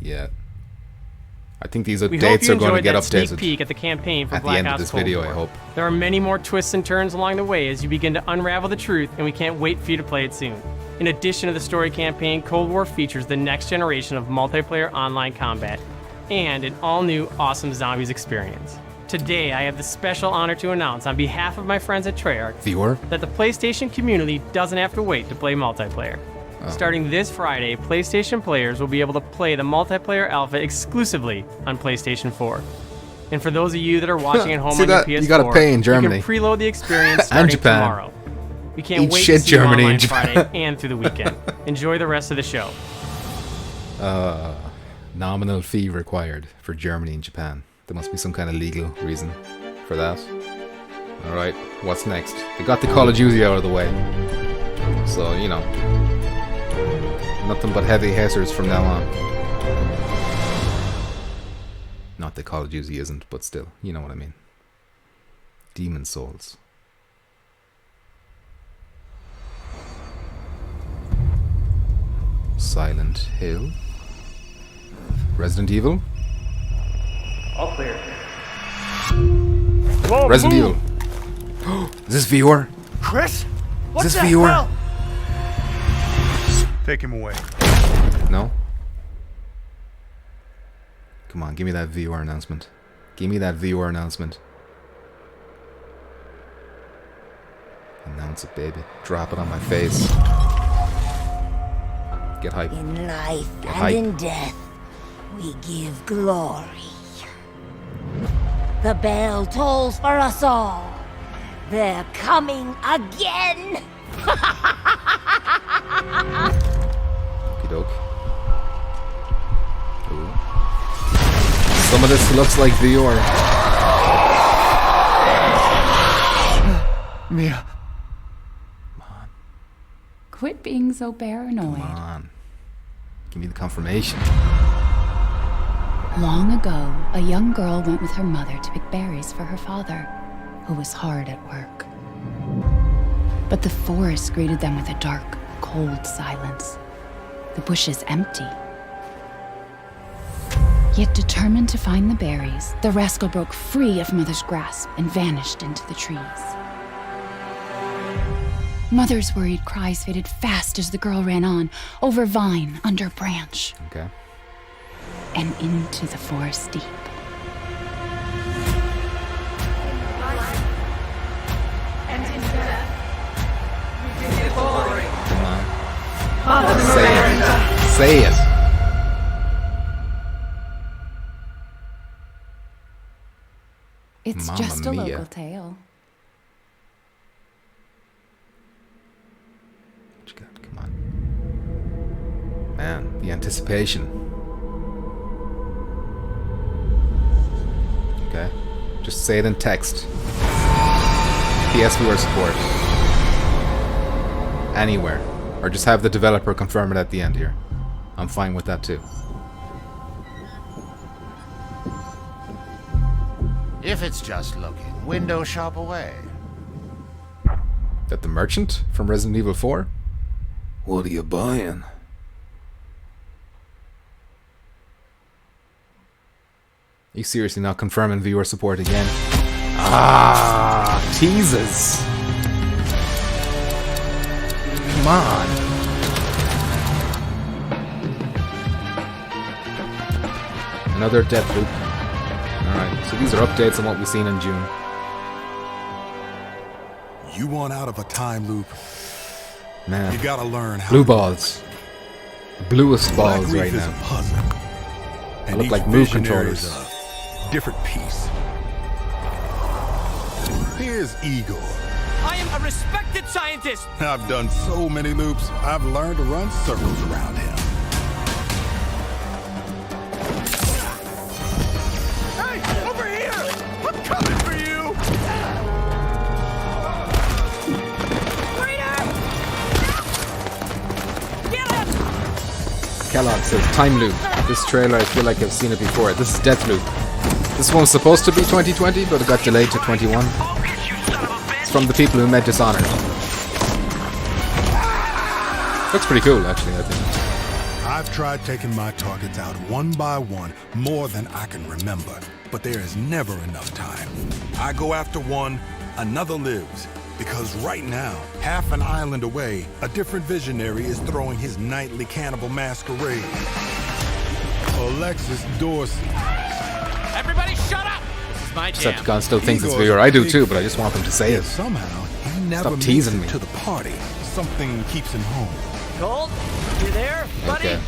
Yeah. I think these dates are going to get updated sneak peek at the campaign for at the Black end of Ops this Cold video, War. I hope. There are many more twists and turns along the way as you begin to unravel the truth, and we can't wait for you to play it soon. In addition to the story campaign, Cold War features the next generation of multiplayer online combat and an all-new awesome zombies experience. Today, I have the special honor to announce on behalf of my friends at Treyarch that the PlayStation community doesn't have to wait to play multiplayer. Starting this Friday, PlayStation players will be able to play the multiplayer alpha exclusively on PlayStation 4. And for those of you that are watching at home on your PS4, you gotta pay in Germany. You can preload the experience starting Japan. tomorrow. We can't Eat wait shit, to see Germany you and online Japan. Friday and through the weekend. Enjoy the rest of the show. Nominal fee required for Germany and Japan. There must be some kind of legal reason for that. Alright, what's next? They got the Call of Duty out of the way. So, you know. Nothing but heavy hitters from now on. Not that Call of Duty isn't, but still, you know what I mean. Demon Souls. Silent Hill. Resident Evil. All clear. Whoa, Resident Evil. Is this VR? Chris? What Is this the VR? hell? Take him away. No? Come on, give me that VR announcement. Give me that VR announcement. Announce it, baby. Drop it on my face. Get hype. In life Get and hype. in death, we give glory. The bell tolls for us all. They're coming again. Okie doke. Ooh. Some of this looks like VR. Mia. Quit being so paranoid. Come on. Give me the confirmation. Long ago, a young girl went with her mother to pick berries for her father, who was hard at work. But the forest greeted them with a dark, cold silence. The bushes empty. Yet determined to find the berries, the rascal broke free of Mother's grasp and vanished into the trees. Mother's worried cries faded fast as the girl ran on, over vine, under branch. Okay. And into the forest deep. Come on. Say it. Say it. It's Mamma just a mia. local tale. What you got? Come on. Man, the anticipation. Okay. Just say it in text. PSVR support. Anywhere. Or just have the developer confirm it at the end here. I'm fine with that too. If it's just looking, window shop away. That the merchant from Resident Evil 4? What are you buying? Are you seriously not confirming viewer support again? Ah, teases. Come on. Another Deathloop. Alright, so these are updates on what we've seen in June. You want out of a time loop? Man. You gotta learn how. Blue balls. The bluest balls Black right Reef is now. a puzzle. I And look each like move visionary controllers. is a different piece. Here's Igor. I am a respected scientist. I've done so many loops, I've learned to run circles around him. Hey, over here! I'm coming for you! Kellogg says, time loop. This trailer, I feel like I've seen it before. This is Deathloop. This one's supposed to be 2020, but it got delayed to 21. It's from the people who made Dishonored. Looks pretty cool, actually, I think. I've tried taking my targets out one by one more than I can remember, but there is never enough time. I go after one, another lives. Because right now, half an island away, a different visionary is throwing his nightly cannibal masquerade. Alexis Dorsey. Everybody shut up! This is my jam. Decepticon still thinks it's Igor's VR. a I do big too, but I just want them to say Yet it. somehow, he never Stop makes teasing it me. to the party. Something keeps him home. Colt, you there, buddy? Okay.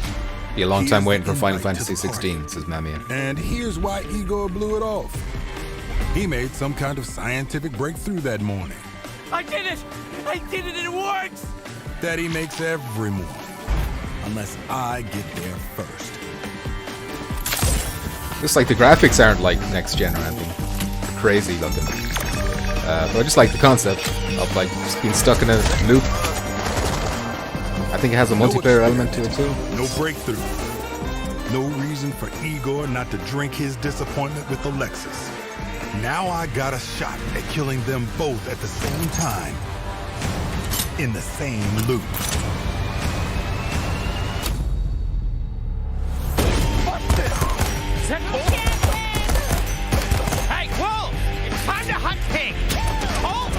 Be a long time Here's waiting the for Final invite to Fantasy the party. 16, says Mamia. And here's why Igor blew it off. He made some kind of scientific breakthrough that morning. I did it! I did it, it works! That he makes every morning. Unless I get there first. Just like the graphics aren't like next gen or anything. They're crazy looking. But I just like the concept of like just being stuck in a loop. I think it has a multiplayer element to it too. No breakthrough. No reason for Igor not to drink his disappointment with Alexis. Now I got a shot at killing them both at the same time. In the same loop. Hey, Wolf! It's time to hunt pig! Colt!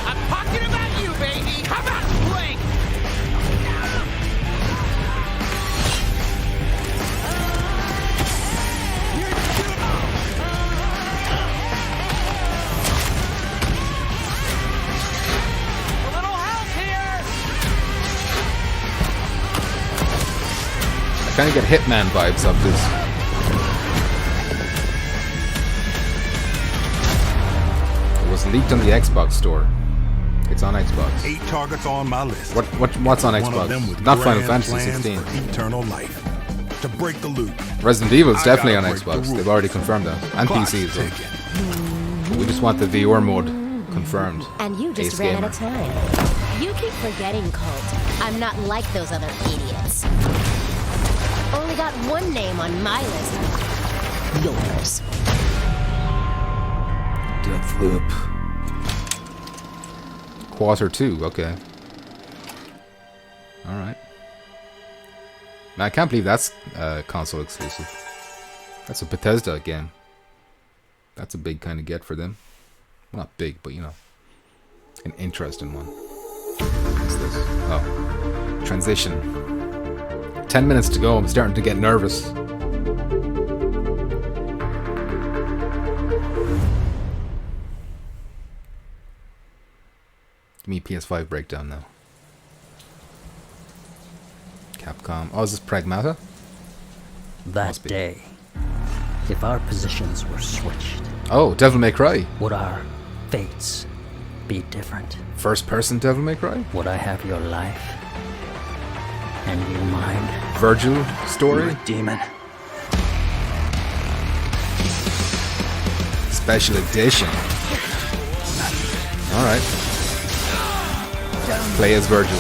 I'm talking about you, baby! Come out and blink! A little help here! kind of get Hitman vibes of this. It was leaked on the Xbox store. It's on Xbox. 8 targets on my list. What's on One Xbox? of them with Not Final grand Fantasy plans 16. for eternal life. To break the loop. Resident Evil is I definitely on gotta break the Xbox. rules. They've already confirmed that. And Clock's PC as well. ticking. But we just want the VR mode confirmed. And you just Ace ran Gamer. out of time. You keep forgetting, Colt. I'm not like those other idiots. Only got one name on my list. Yours. Deathloop. Quarter 2, okay. Alright. Man, I can't believe that's console exclusive. That's a Bethesda game. That's a big kind of get for them. Well, not big, but you know. An interesting one. What's this? Oh. Transition. 10 minutes to go, I'm starting to get nervous. Give me a PS5 breakdown now. Capcom. Oh, is this Pragmata? That day, if our positions were switched, Oh, Devil May Cry. would our fates be different? First person Devil May Cry? Would I have your life and you mine? Virgil story? You're a demon. Special edition. Alright. Play as Virgil.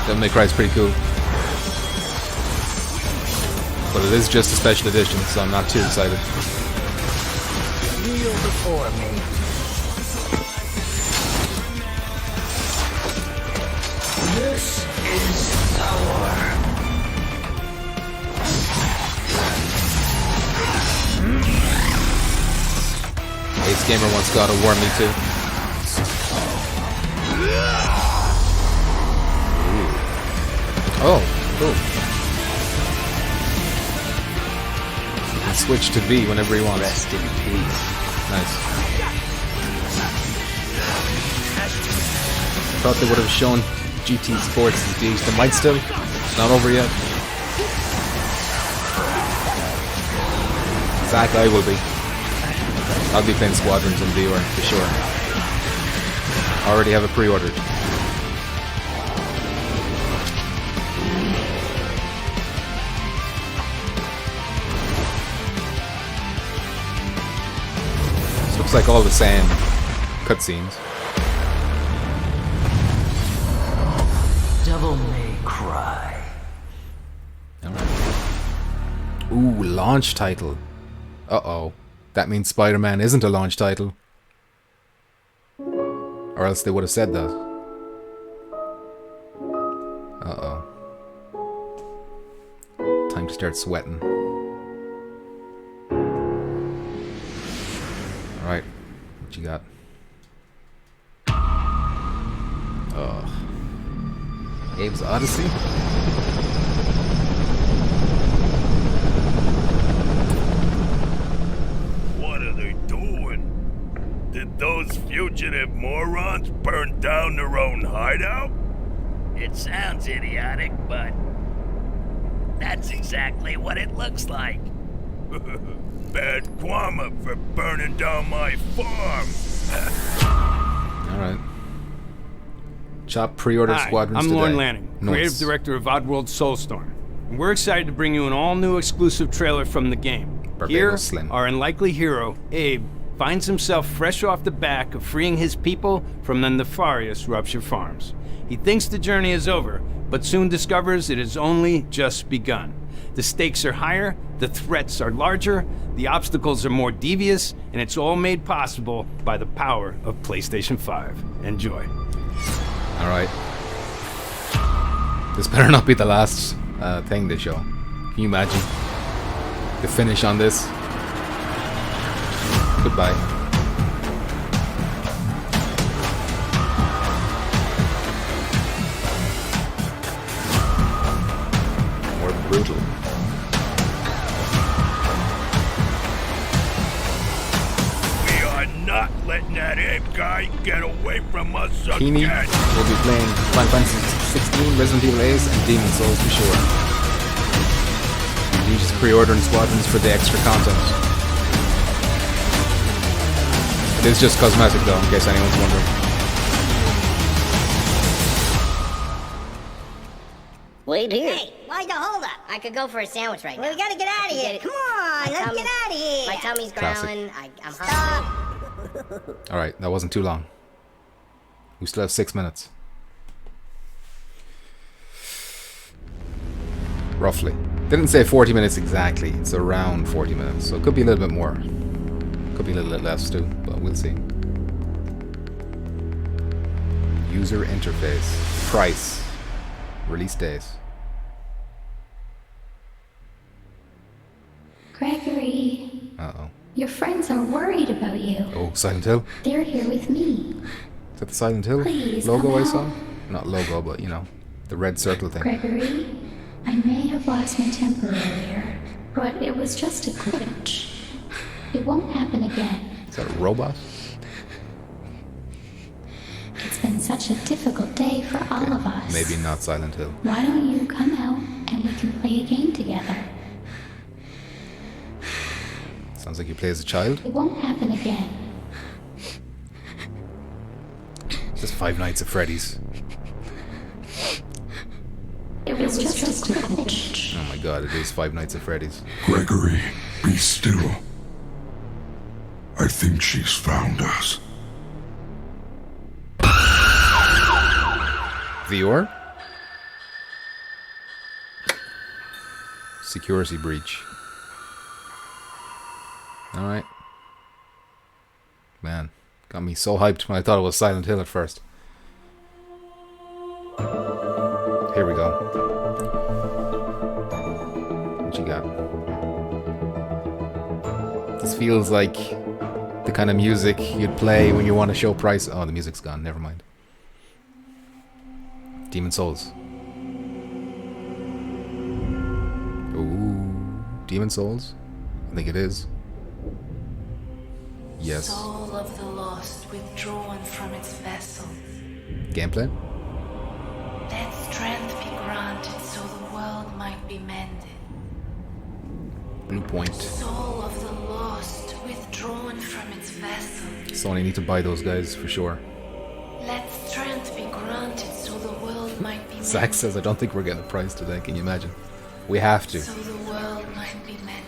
Devil May Cry is pretty cool. But it is just a special edition, so I'm not too excited. Kneel before me. This is power. Ace Gamer wants God of War, me too. Oh, cool. He can switch to V whenever he wants. Rest in peace. Nice. Thought they would have shown GT Sports as DH. They might still. It's not over yet. Zach, I will be. I'll be playing Squadrons in VR for sure. I already have it pre-ordered. This looks like all the same cutscenes. Devil May Cry. Alright. Ooh, launch title. Uh-oh. That means Spider-Man isn't a launch title. Or else they would have said that. Uh-oh. Time to start sweating. Alright. What you got? Oh. Abe's Odyssey? What are they doing? Did those fugitive morons burn down their own hideout? It sounds idiotic, but that's exactly what it looks like. Bad karma for burning down my farm. Alright. Chop pre-order Hi, Squadrons I'm today. Lorne Lanning, Nice. creative director of Oddworld Soulstorm. And we're excited to bring you an all-new exclusive trailer from the game. Barbados Here, Slim. our unlikely hero, Abe, finds himself fresh off the back of freeing his people from the nefarious Rupture Farms. He thinks the journey is over, but soon discovers it has only just begun. The stakes are higher, the threats are larger, the obstacles are more devious, and it's all made possible by the power of PlayStation 5. Enjoy. Alright. This better not be the last thing they show. Can you imagine? The finish on this? Goodbye. More brutal. We are not letting that ape guy get away from us Keeney again. will be playing Final Fantasy 16, Resident Evil 8, and Demon Souls for sure. You just pre-ordering Squadrons for the extra content. It is just cosmetic though, in case anyone's wondering. Wait here. Hey, why'd you hold up? I could go for a sandwich right now. We gotta get out of here. Come on, let's get out of here. My tummy's Classic. growling. I'm hungry. Alright, that wasn't too long. We still have 6 minutes. Roughly. Didn't say 40 minutes exactly. It's around 40 minutes. So it could be a little bit more. Could be a little bit less too, but we'll see. User interface. Price. Release days. Gregory, Uh-oh. your friends are worried about you. Oh, Silent Hill? They're here with me. Is that the Silent Hill Please, logo come I saw? out. Not logo, but you know, the red circle thing. Gregory, I may have lost my temper earlier, but it was just a glitch. It won't happen again. Is that a robot? It's been such a difficult day for all of us. Maybe not Silent Hill. Why don't you come out and we can play a game together? Sounds like you play as a child. It won't happen again. Just Five Nights at Freddy's. It was just a glitch. Oh my god, it is Five Nights at Freddy's. Gregory, be still. I think she's found us. VR? Security breach. Alright. Man, got me so hyped when I thought it was Silent Hill at first. Here we go. What you got? This feels like the kind of music you'd play when you want to show price. Oh, the music's gone. Never mind. Demon Souls. Ooh, Demon Souls? I think it is. Yes. Soul of the lost withdrawn from its vessel. Gameplay? Let strength be granted so the world might be mended. Blue Point. Soul of the lost withdrawn from its vessel. Sony need to buy those guys for sure. Let strength be granted so the world might be mended. Zach says, I don't think we're getting a prize today. Can you imagine? We have to. So the world might be mended.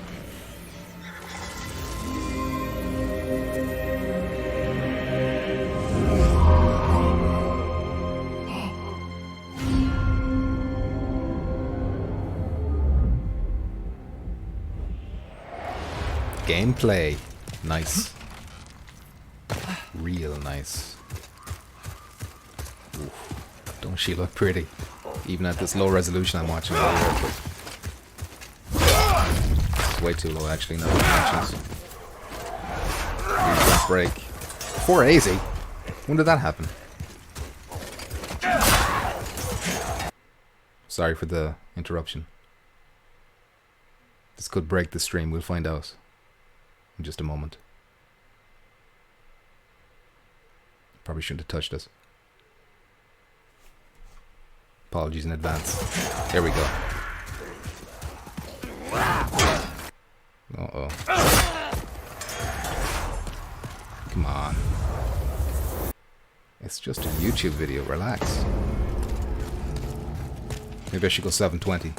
Gameplay. Nice. Real nice. Oof. Don't she look pretty? Even at this low resolution I'm watching it here. It's way too low actually, no matches. Break. 480? When did that happen? Sorry for the interruption. This could break the stream, we'll find out in just a moment. Probably shouldn't have touched this. Apologies in advance. There we go. Uh-oh. Come on. It's just a YouTube video, relax. Maybe I should go 720.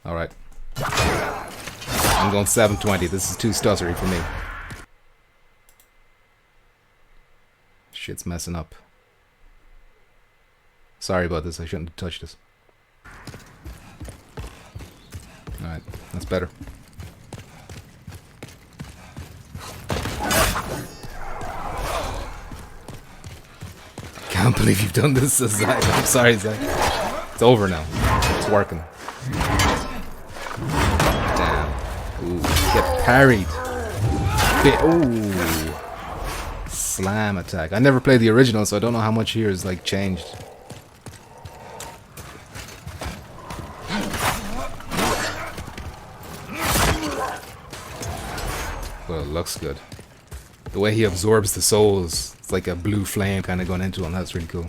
Alright. I'm going 720. This is too stuttery for me. Shit's messing up. Sorry about this. I shouldn't have touched this. Alright. That's better. Can't believe you've done this, Zach. I'm sorry, Zach. It's over now. It's working. Damn. Ooh, get parried. Ooh. Slam attack. I never played the original, so I don't know how much here is like changed. Well, it looks good. The way he absorbs the souls, it's like a blue flame kind of going into him. That's really cool.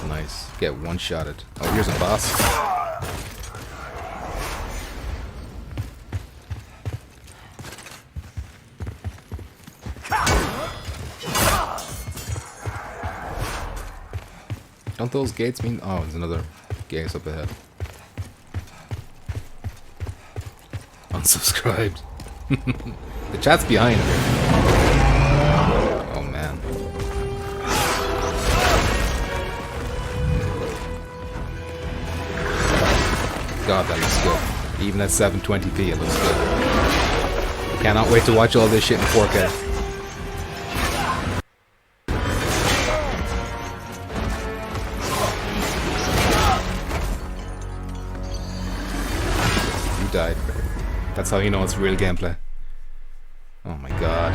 Nice. Get one-shotted. Oh, here's a boss. Don't those gates mean... Oh, there's another gate up ahead. Unsubscribed. The chat's behind here. Oh, man. God, that looks good. Even at 720p, it looks good. Cannot wait to watch all this shit in 4K. Died. That's how you know it's real gameplay. Oh my god.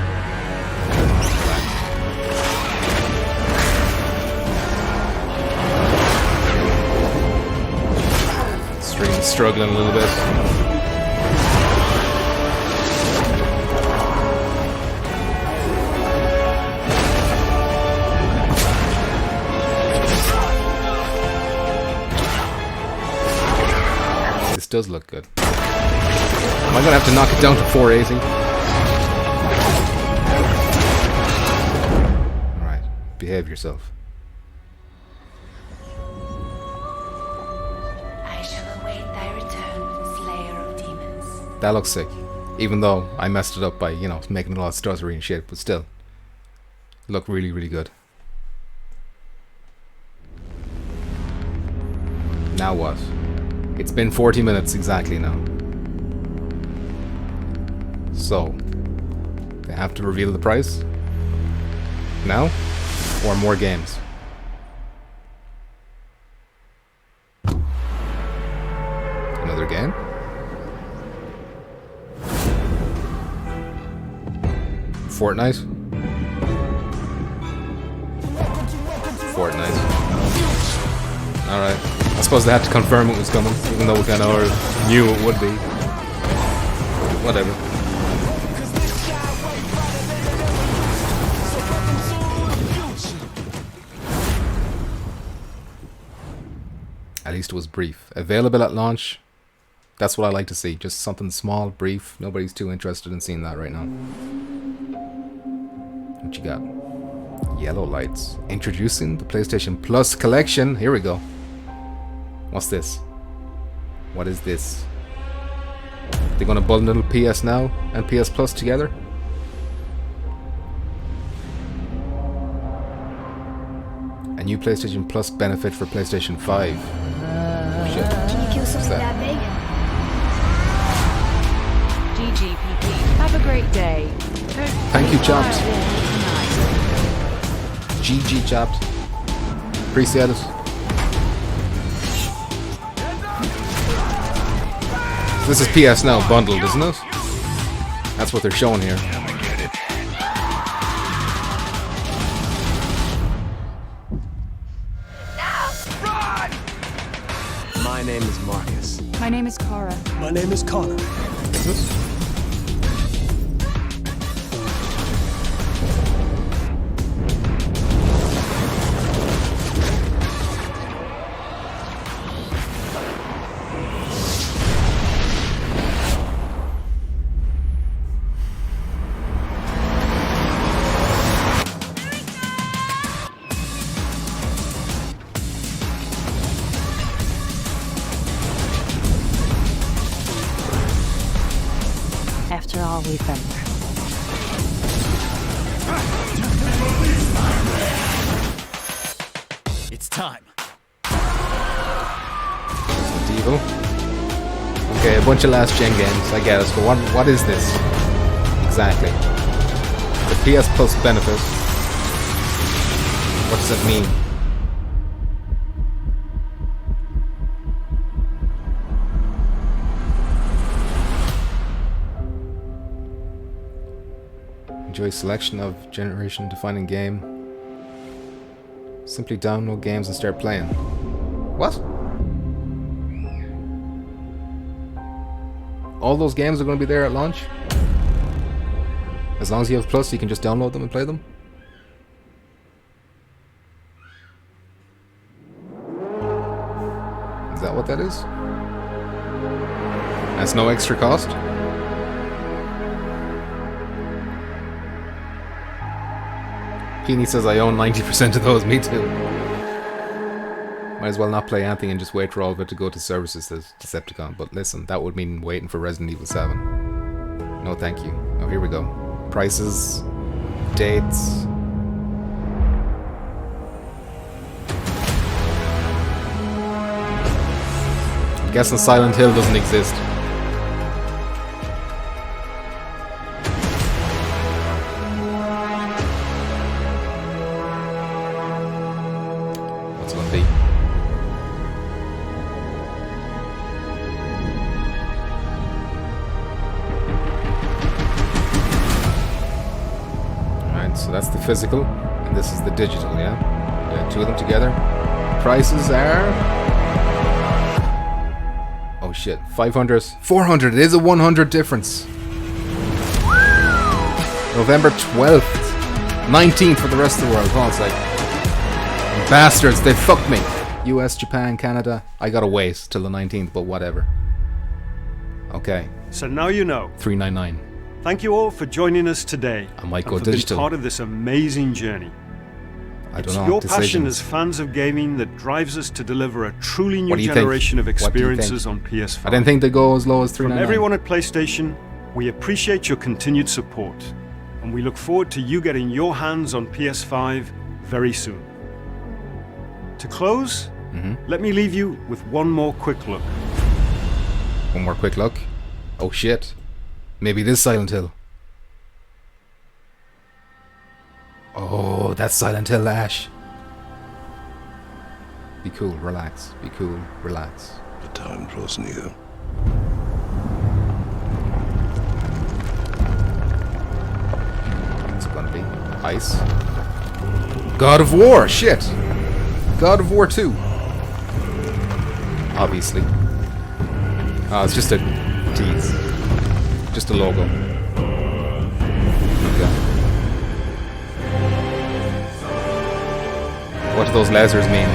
Stream's struggling a little bit. This does look good. Am I gonna have to knock it down to 480? Alright, behave yourself. I shall await thy return, Slayer of Demons. That looks sick. Even though I messed it up by, you know, making a lot of stuttery and shit, but still. Look really, really good. Now what? It's been 40 minutes exactly now. So, they have to reveal the price? Now? Or more games? Another game? Fortnite? Fortnite. Alright. I suppose they had to confirm it was coming, even though we kind of knew it would be. Whatever. At least it was brief. Available at launch. That's what I like to see. Just something small, brief. Nobody's too interested in seeing that right now. What you got? Yellow lights. Introducing the PlayStation Plus collection. Here we go. What's this? What is this? They're gonna bundle PS Now and PS Plus together? A new PlayStation Plus benefit for PlayStation 5. Shit. Can you kill something that big? GGPP. Have a great day. Thank you, Chopped. GG, Chopped. Appreciate it. This is PS Now bundled, isn't it? That's what they're showing here. My name is Marcus. My name is Kara. My name is Connor. Is this? After all we've been through. It's time. Devo. Okay, a bunch of last gen games, I get it, but what is this? Exactly. The PS Plus benefit. What does it mean? Enjoy selection of generation-defining game. Simply download games and start playing. What? All those games are going to be there at launch? As long as you have Plus, you can just download them and play them? Is that what that is? That's no extra cost? Peony says I own 90% of those, me too. Might as well not play anything and just wait for all of it to go to services as Decepticon. But listen, that would mean waiting for Resident Evil 7. No thank you. Oh, here we go. Prices, dates. I'm guessing Silent Hill doesn't exist. What's it gonna be? Alright, so that's the physical, and this is the digital, yeah? Yeah, two of them together. Prices are... Oh shit, 500, 400, it is a 100 difference. November 12th, 19th for the rest of the world, hold on a sec. Bastards, they fucked me. US, Japan, Canada, I gotta wait till the 19th, but whatever. Okay. So now you know. $399. Thank you all for joining us today. I might and go for digital. being part of this amazing journey. I don't It's know. your Decisions. passion as fans of gaming that drives us to deliver a truly new What do you generation think? of What do you think? experiences on PS5. I didn't think they'd go as low as $399. From everyone at PlayStation, we appreciate your continued support, and we look forward to you getting your hands on PS5 very soon. To close, let me leave you with one more quick look. One more quick look. Oh shit. Maybe it is Silent Hill. Oh, that's Silent Hill Ash. Be cool, relax. Be cool, relax. The time draws near. What's it gonna be? Ice. God of War, shit! God of War 2. Obviously. Oh, it's just a tease. Just a logo. Okay. What do those lasers mean?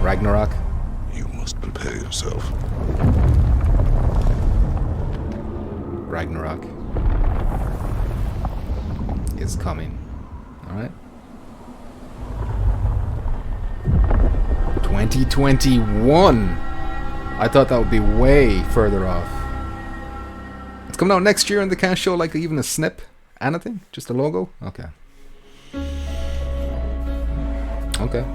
Ragnarok? You must prepare yourself. Ragnarok is coming. Alright. 2021. I thought that would be way further off. It's coming out next year and they can't show like even a snip? Anything? Just a logo? Okay. Okay.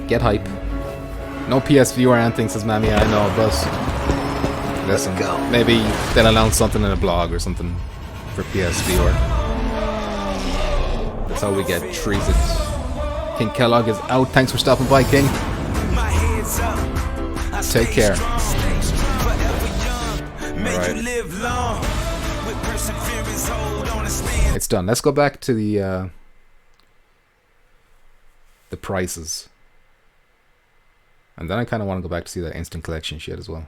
Get hype. No PSVR anything, says Mammy, I know, but listen, maybe they'll announce something in a blog or something for PSVR. That's how we get treated. King Kellogg is out. Thanks for stopping by, King. Take care. Alright. It's done. Let's go back to the prices. And then I kind of want to go back to see that instant collection shit as well.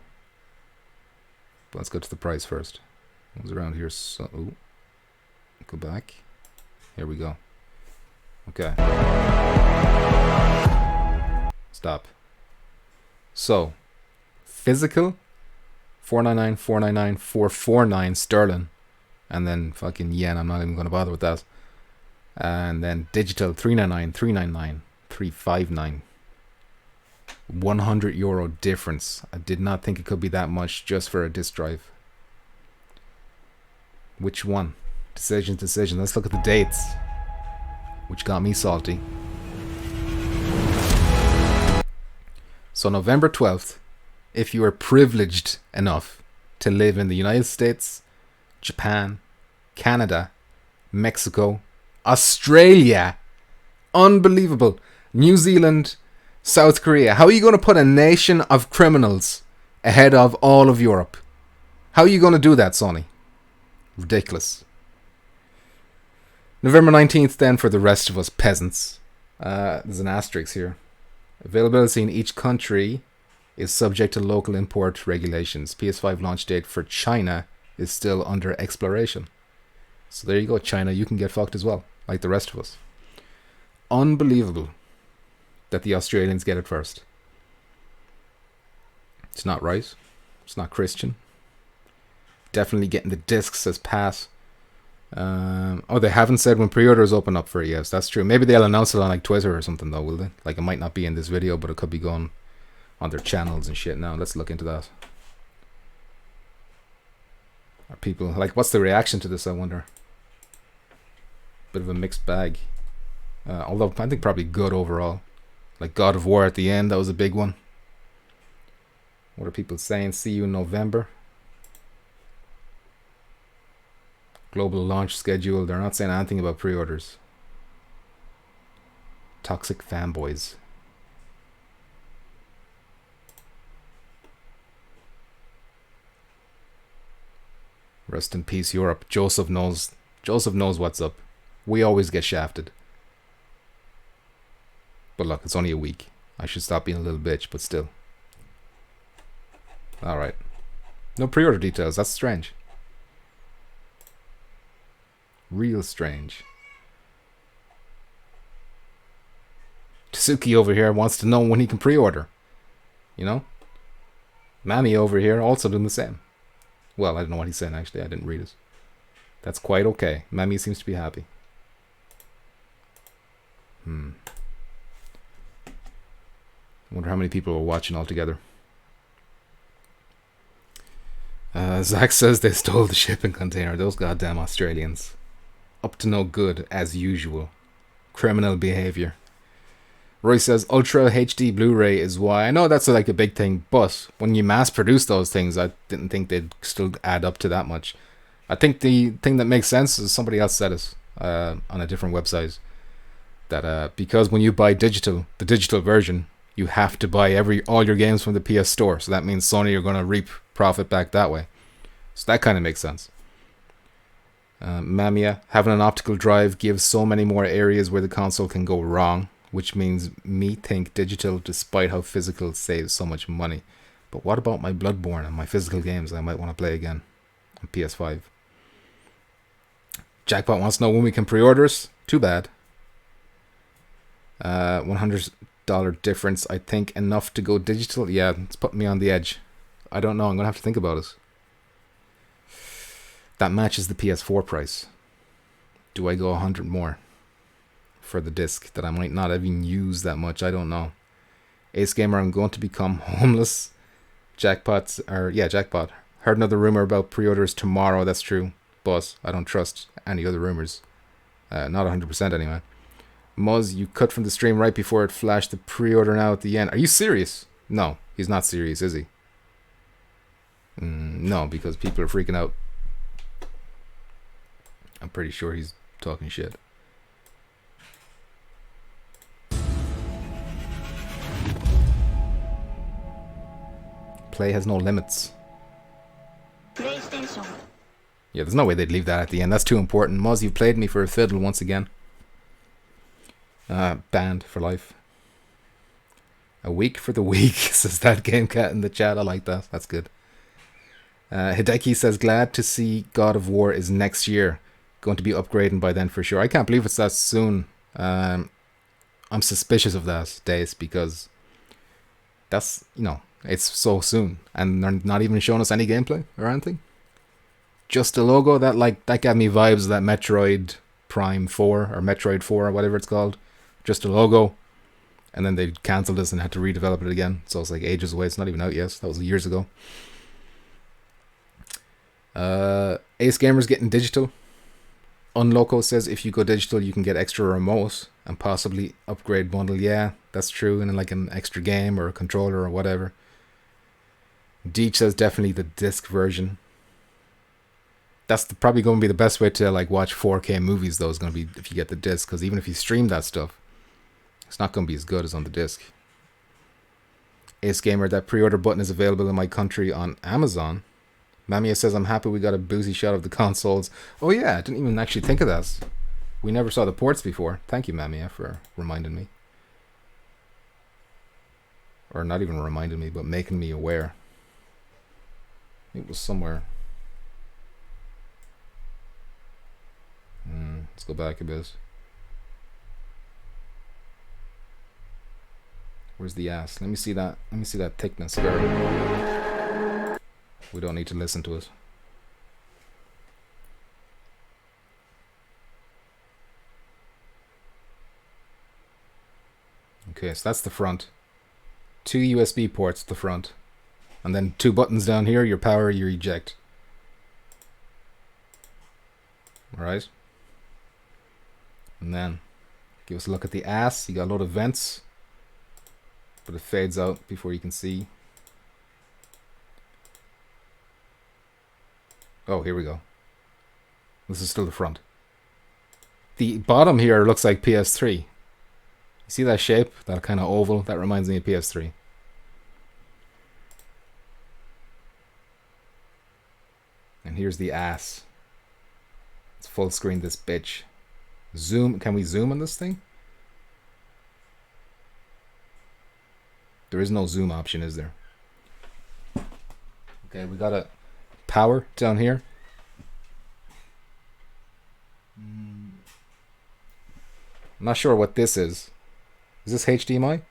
But let's go to the price first. It was around here, so... Ooh. Go back. Here we go. Okay. Stop. So, physical, $499, $499, $449 sterling. And then fucking yen, I'm not even going to bother with that. And then digital, $399, $399, $359. €100 difference. I did not think it could be that much just for a disc drive. Which one? Decision. Let's look at the dates. Which got me salty. So November 12th, if you are privileged enough to live in the United States, Japan, Canada, Mexico, Australia, unbelievable, New Zealand, South Korea. How are you going to put a nation of criminals ahead of all of Europe? How are you going to do that, Sony? Ridiculous. November 19th then for the rest of us peasants. There's an asterisk here. Availability in each country is subject to local import regulations. PS5 launch date for China is still under exploration. So there you go, China, you can get fucked as well, like the rest of us. Unbelievable that the Australians get it first. It's not right. It's not Christian. Definitely getting the discs, says Pat. Oh, they haven't said when pre-orders open up for it. Yes, that's true. Maybe they'll announce it on like Twitter or something though, will they? Like it might not be in this video, but it could be going on their channels and shit now. Let's look into that. Are people like, what's the reaction to this, I wonder? Bit of a mixed bag. Although I think probably good overall. Like God of War at the end, that was a big one. What are people saying? See you in November. Global launch schedule. They're not saying anything about pre-orders. Toxic fanboys. Rest in peace, Europe. Joseph knows what's up. We always get shafted. But look, it's only a week. I should stop being a little bitch, but still. Alright. No pre-order details. That's strange. Real strange. Tsuki over here wants to know when he can pre-order. You know? Mammy over here also doing the same. Well, I don't know what he's saying actually. I didn't read it. That's quite okay. Mammy seems to be happy. Wonder how many people were watching altogether. Zach says they stole the shipping container. Those goddamn Australians. Up to no good, as usual. Criminal behavior. Roy says Ultra HD Blu-ray is why. I know that's like a big thing, but when you mass produce those things, I didn't think they'd still add up to that much. I think the thing that makes sense is somebody else said it on a different website. That because when you buy the digital version, you have to buy all your games from the PS Store. So that means Sony are going to reap profit back that way. So that kind of makes sense. Mamiya, having an optical drive gives so many more areas where the console can go wrong, which means me think digital despite how physical saves so much money. But what about my Bloodborne and my physical games I might want to play again on PS5? Jackpot wants to know when we can pre-orders. Too bad. $100 difference, I think enough to go digital. Yeah, it's putting me on the edge. I don't know, I'm going to have to think about it. That matches the PS4 price. Do I go 100 more for the disc that I might not even use that much? I don't know. Ace Gamer, I'm going to become homeless. Jackpot. Heard another rumor about pre-orders tomorrow. That's true, but I don't trust any other rumors. Not 100% anyway. Muzz, you cut from the stream right before it flashed the pre-order now at the end. Are you serious? No, he's not serious, is he? No, because people are freaking out. I'm pretty sure he's talking shit. Play has no limits. PlayStation. Yeah, there's no way they'd leave that at the end. That's too important. Muzz, you played me for a fiddle once again. Banned for life. A week for the week, says that Game Cat in the chat. I like that. That's good. Hideki says, glad to see God of War is next year. Going to be upgrading by then for sure. I can't believe it's that soon. I'm suspicious of that, Dace, because that's, it's so soon. And they're not even showing us any gameplay or anything. Just a logo that gave me vibes of that Metroid Prime 4 or Metroid 4 or whatever it's called. Just a logo. And then they cancelled this and had to redevelop it again. So it's like ages away. It's not even out yet. That was years ago. Ace Gamer's getting digital. Unloco says if you go digital, you can get extra remote and possibly upgrade bundle. Yeah, that's true. And then like an extra game or a controller or whatever. Deech says definitely the disc version. That's probably going to be the best way to like watch 4K movies though, is going to be if you get the disc, because even if you stream that stuff, it's not going to be as good as on the disc. Ace Gamer, that pre-order button is available in my country on Amazon. Mamiya says, I'm happy we got a boozy shot of the consoles. Oh yeah, I didn't even actually think of that. We never saw the ports before. Thank you, Mamia, for reminding me. Or not even reminding me, but making me aware. It was somewhere. Let's go back a bit. Where's the ass? Let me see that. Let me see that thickness. We don't need to listen to it. Okay, so that's the front. 2 USB ports at the front. And then 2 buttons down here, your power, your eject. Alright. And then, give us a look at the ass. You got a lot of vents. But it fades out before you can see. Oh, here we go. This is still the front. The bottom here looks like PS3. You see that shape? That kind of oval? That reminds me of PS3. And here's the ass. Let's full screen this bitch. Zoom. Can we zoom on this thing? There is no zoom option, is there? Okay, we got a power down here. I'm not sure what this is. Is this HDMI?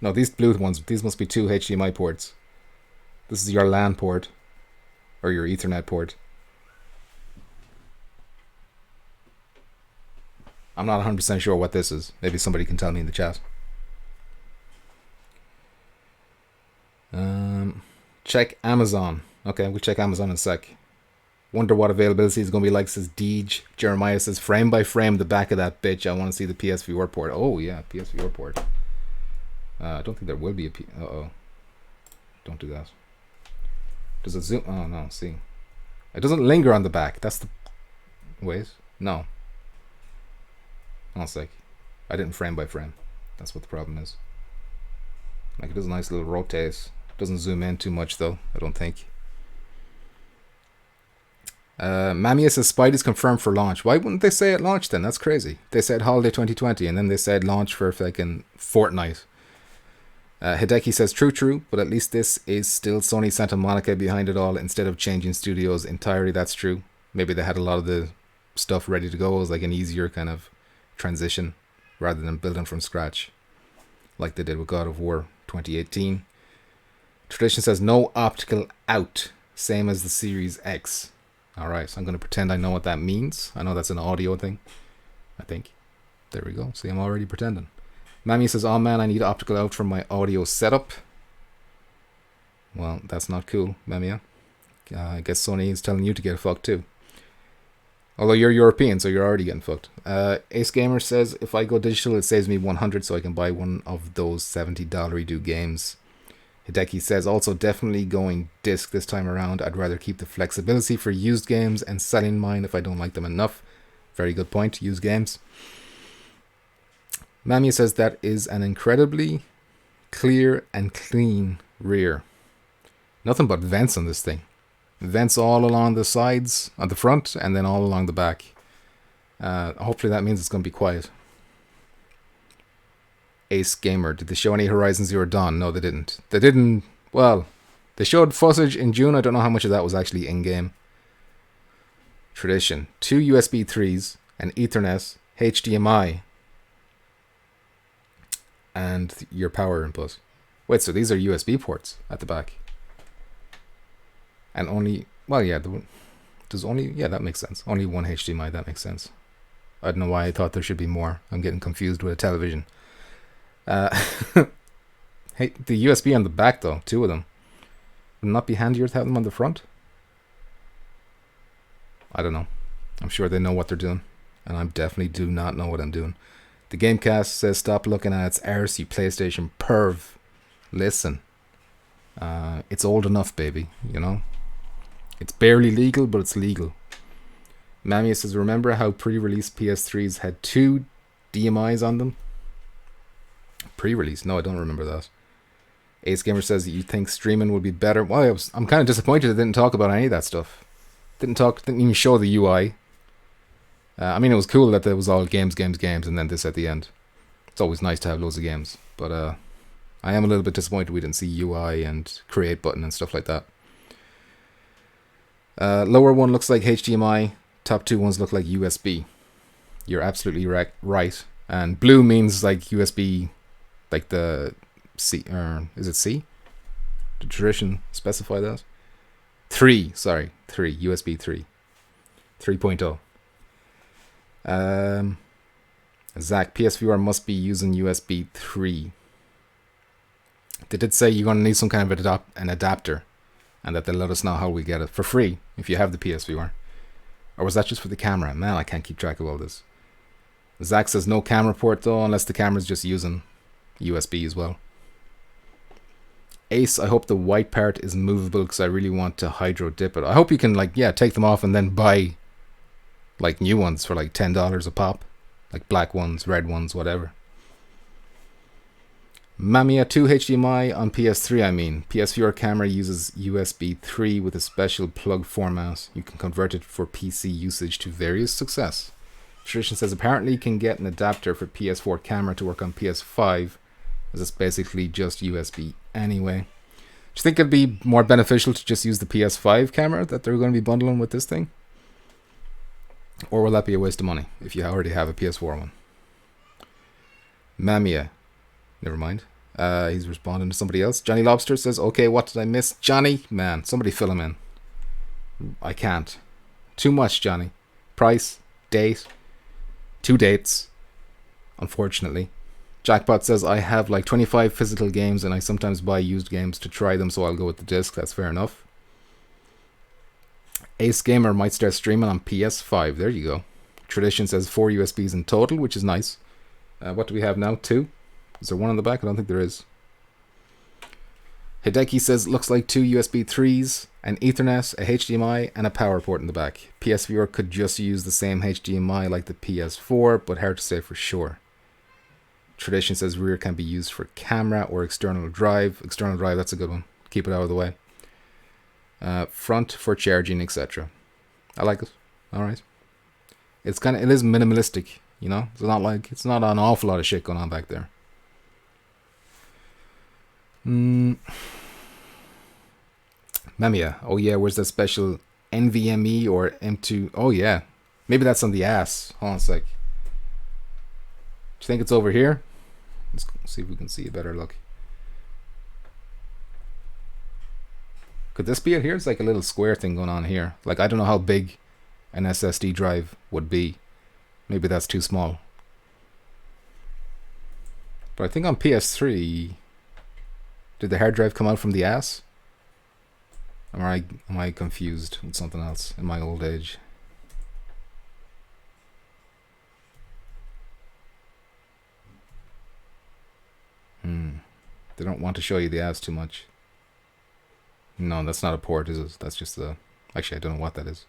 No, these blue ones, these must be 2 HDMI ports. This is your LAN port. Or your Ethernet port. I'm not 100% sure what this is. Maybe somebody can tell me in the chat. Check Amazon. Okay, we'll check Amazon in a sec. Wonder what availability is going to be like, says Deej. Jeremiah says, frame by frame the back of that bitch. I want to see the PSVR port. Oh, yeah, PSVR port. I don't think there will be a uh-oh. Don't do that. Does it zoom? Oh, no, see. It doesn't linger on the back. That's the... Wait. No. One sec. I didn't frame by frame. That's what the problem is. Like, it does a nice little rotate. Doesn't zoom in too much, though, I don't think. Mamia says Spidey's confirmed for launch. Why wouldn't they say at launch then? That's crazy. They said holiday 2020, and then they said launch for fucking Fortnite. Hideki says true, but at least this is still Sony Santa Monica behind it all instead of changing studios entirely. That's true. Maybe they had a lot of the stuff ready to go. It was like an easier kind of transition rather than building from scratch like they did with God of War 2018. Tradition says no optical out, same as the Series X. Alright, so I'm going to pretend I know what that means. I know that's an audio thing, I think. There we go. See, I'm already pretending. Mammy says, oh man, I need optical out from my audio setup. Well, that's not cool, Mamia. I guess Sony is telling you to get fucked too. Although you're European, so you're already getting fucked. Ace Gamer says, if I go digital, it saves me 100 so I can buy one of those $70 games. Hideki says, also definitely going disc this time around. I'd rather keep the flexibility for used games and selling mine if I don't like them enough. Very good point, used games. Mamia says that is an incredibly clear and clean rear. Nothing but vents on this thing. Vents all along the sides, on the front, and then all along the back. Hopefully that means it's going to be quiet. Ace Gamer, did they show any Horizon Zero Dawn? No, they didn't. They didn't, well, they showed footage in June. I don't know how much of that was actually in-game. Tradition. 2 USB 3s, an Ethernet, HDMI, and your power input. Wait, so these are USB ports at the back. And only, well, yeah, there's only, yeah, that makes sense. Only one HDMI, that makes sense. I don't know why I thought there should be more. I'm getting confused with a television. Hey, the USB on the back though, 2 of them. Would it not be handier to have them on the front? I don't know. I'm sure they know what they're doing. And I definitely do not know what I'm doing. The Gamecast says, stop looking at its arse, you PlayStation perv. Listen. It's old enough, baby, you know? It's barely legal, but it's legal. Mamia says, remember how pre-release PS3s had 2 DMIs on them? Pre-release? No, I don't remember that. Ace Gamer says that you think streaming would be better. Well, I'm kind of disappointed they didn't talk about any of that stuff. Didn't even show the UI. I mean, it was cool that there was all games, and then this at the end. It's always nice to have loads of games, but I am a little bit disappointed we didn't see UI and create button and stuff like that. Lower one looks like HDMI, top two ones look like USB. You're absolutely right. And blue means like USB, like the C, is it C? Did tradition specify that? 3, USB 3. 3.0. Zach, PSVR must be using USB 3. They did say you're going to need some kind of an adapter, and that they'll let us know how we get it for free if you have the PSVR. Or was that just for the camera? Man, I can't keep track of all this. Zach says no camera port though, unless the camera's just using USB as well. Ace, I hope the white part is movable because I really want to hydro dip it. I hope you can take them off and then buy like new ones for like $10 a pop. Like black ones, red ones, whatever. Mamiya 2 HDMI on PS3, I mean. PSVR camera uses USB 3 with a special plug format. You can convert it for PC usage to various success. Tradition says apparently you can get an adapter for PS4 camera to work on PS5, as it's basically just USB anyway. Do you think it'd be more beneficial to just use the PS5 camera that they're going to be bundling with this thing? Or will that be a waste of money if you already have a PS4 one? Mamiya. Never mind. He's responding to somebody else. Johnny Lobster says, okay, what did I miss? Johnny, man, somebody fill him in. I can't. Too much, Johnny. Price, date, 2 dates, unfortunately. Jackpot says, I have like 25 physical games and I sometimes buy used games to try them, so I'll go with the disc. That's fair enough. Ace Gamer might start streaming on PS5. There you go. Tradition says 4 USBs in total, which is nice. What do we have now? 2? Is there one on the back? I don't think there is. Hideki says looks like 2 USB 3s, an Ethernet, a HDMI, and a power port in the back. PSVR could just use the same HDMI like the PS4, but hard to say for sure. Tradition says rear can be used for camera or external drive. External drive, that's a good one. Keep it out of the way. Front for charging, etc. I like it. All right. It is minimalistic, you know. It's not an awful lot of shit going on back there. Mamiya. Oh yeah, where's that special NVMe or M2? Oh yeah, maybe that's on the ass. Hold on a sec. Do you think it's over here? Let's see if we can see a better look. Could this be it here? It's like a little square thing going on here. Like, I don't know how big an SSD drive would be. Maybe that's too small. But I think on PS3, did the hard drive come out from the ass? Or am I confused with something else in my old age? They don't want to show you the ass too much. No, that's not a port, is it? That's just the... Actually, I don't know what that is.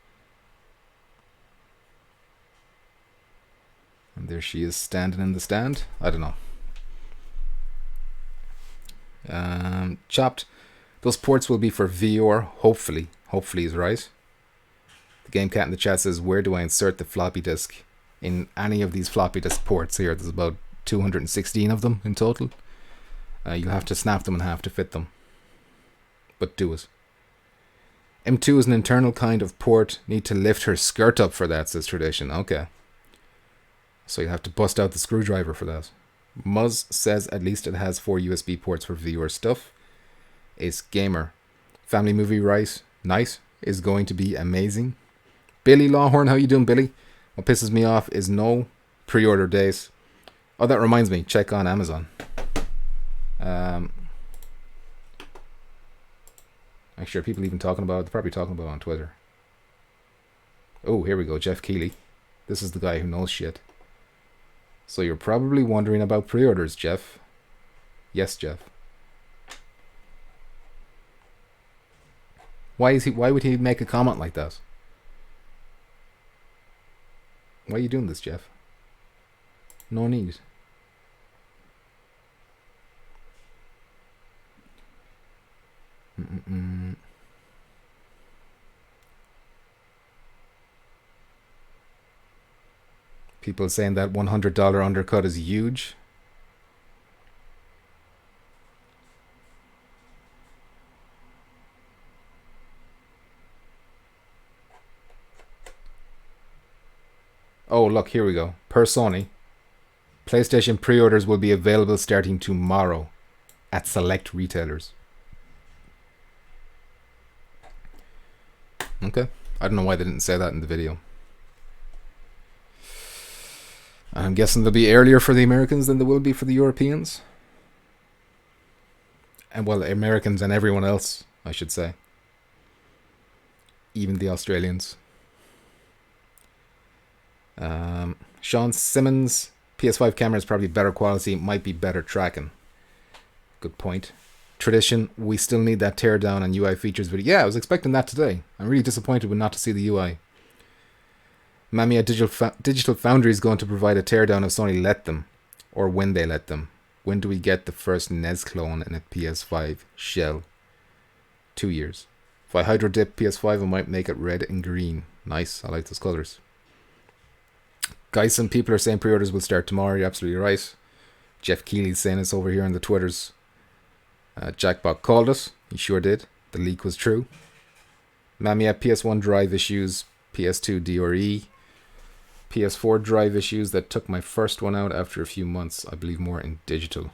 And there she is standing in the stand. I don't know. Chopped. Those ports will be for VR, hopefully. Hopefully is right. The Game Cat in the chat says, where do I insert the floppy disk? In any of these floppy disk ports here. There's about 216 of them in total. You'll have to snap them in half to fit them. But do it. M2 is an internal kind of port. Need to lift her skirt up for that, says Tradition. Okay. So you have to bust out the screwdriver for that. Muzz says at least it has 4 USB ports for VR stuff. Ace Gamer. Family movie, right? Nice. Is going to be amazing. Billy Lawhorn, how you doing, Billy? What pisses me off is no pre-order days. Oh, that reminds me. Check on Amazon. Actually, are people even talking about it? They're probably talking about it on Twitter. Oh, here we go. Jeff Keighley. This is the guy who knows shit. So you're probably wondering about pre-orders, Jeff. Yes, Jeff. Why would he make a comment like that? Why are you doing this, Jeff? No need. People saying that $100 undercut is huge. Oh, look, here we go. Per Sony, PlayStation pre-orders will be available starting tomorrow at select retailers. Okay. I don't know why they didn't say that in the video. I'm guessing they'll be earlier for the Americans than they will be for the Europeans. And well, Americans and everyone else, I should say. Even the Australians. Sean Simmons, PS5 camera is probably better quality, might be better tracking. Good point. Tradition, we still need that teardown and UI features video. Yeah, I was expecting that today. I'm really disappointed with not to see the UI. Mamiya Digital Foundry is going to provide a teardown if Sony let them, or when they let them. When do we get the first NES clone in a PS5 shell? 2 years. If I hydro dip PS5, I might make it red and green. Nice, I like those colors. Guys, some people are saying pre-orders will start tomorrow. You're absolutely right. Jeff Keighley's saying this over here on the Twitters. Jackbot called us. He sure did. The leak was true. Mamiya PS1 drive issues, PS2 DRE, PS4 drive issues that took my first one out after a few months. I believe more in digital.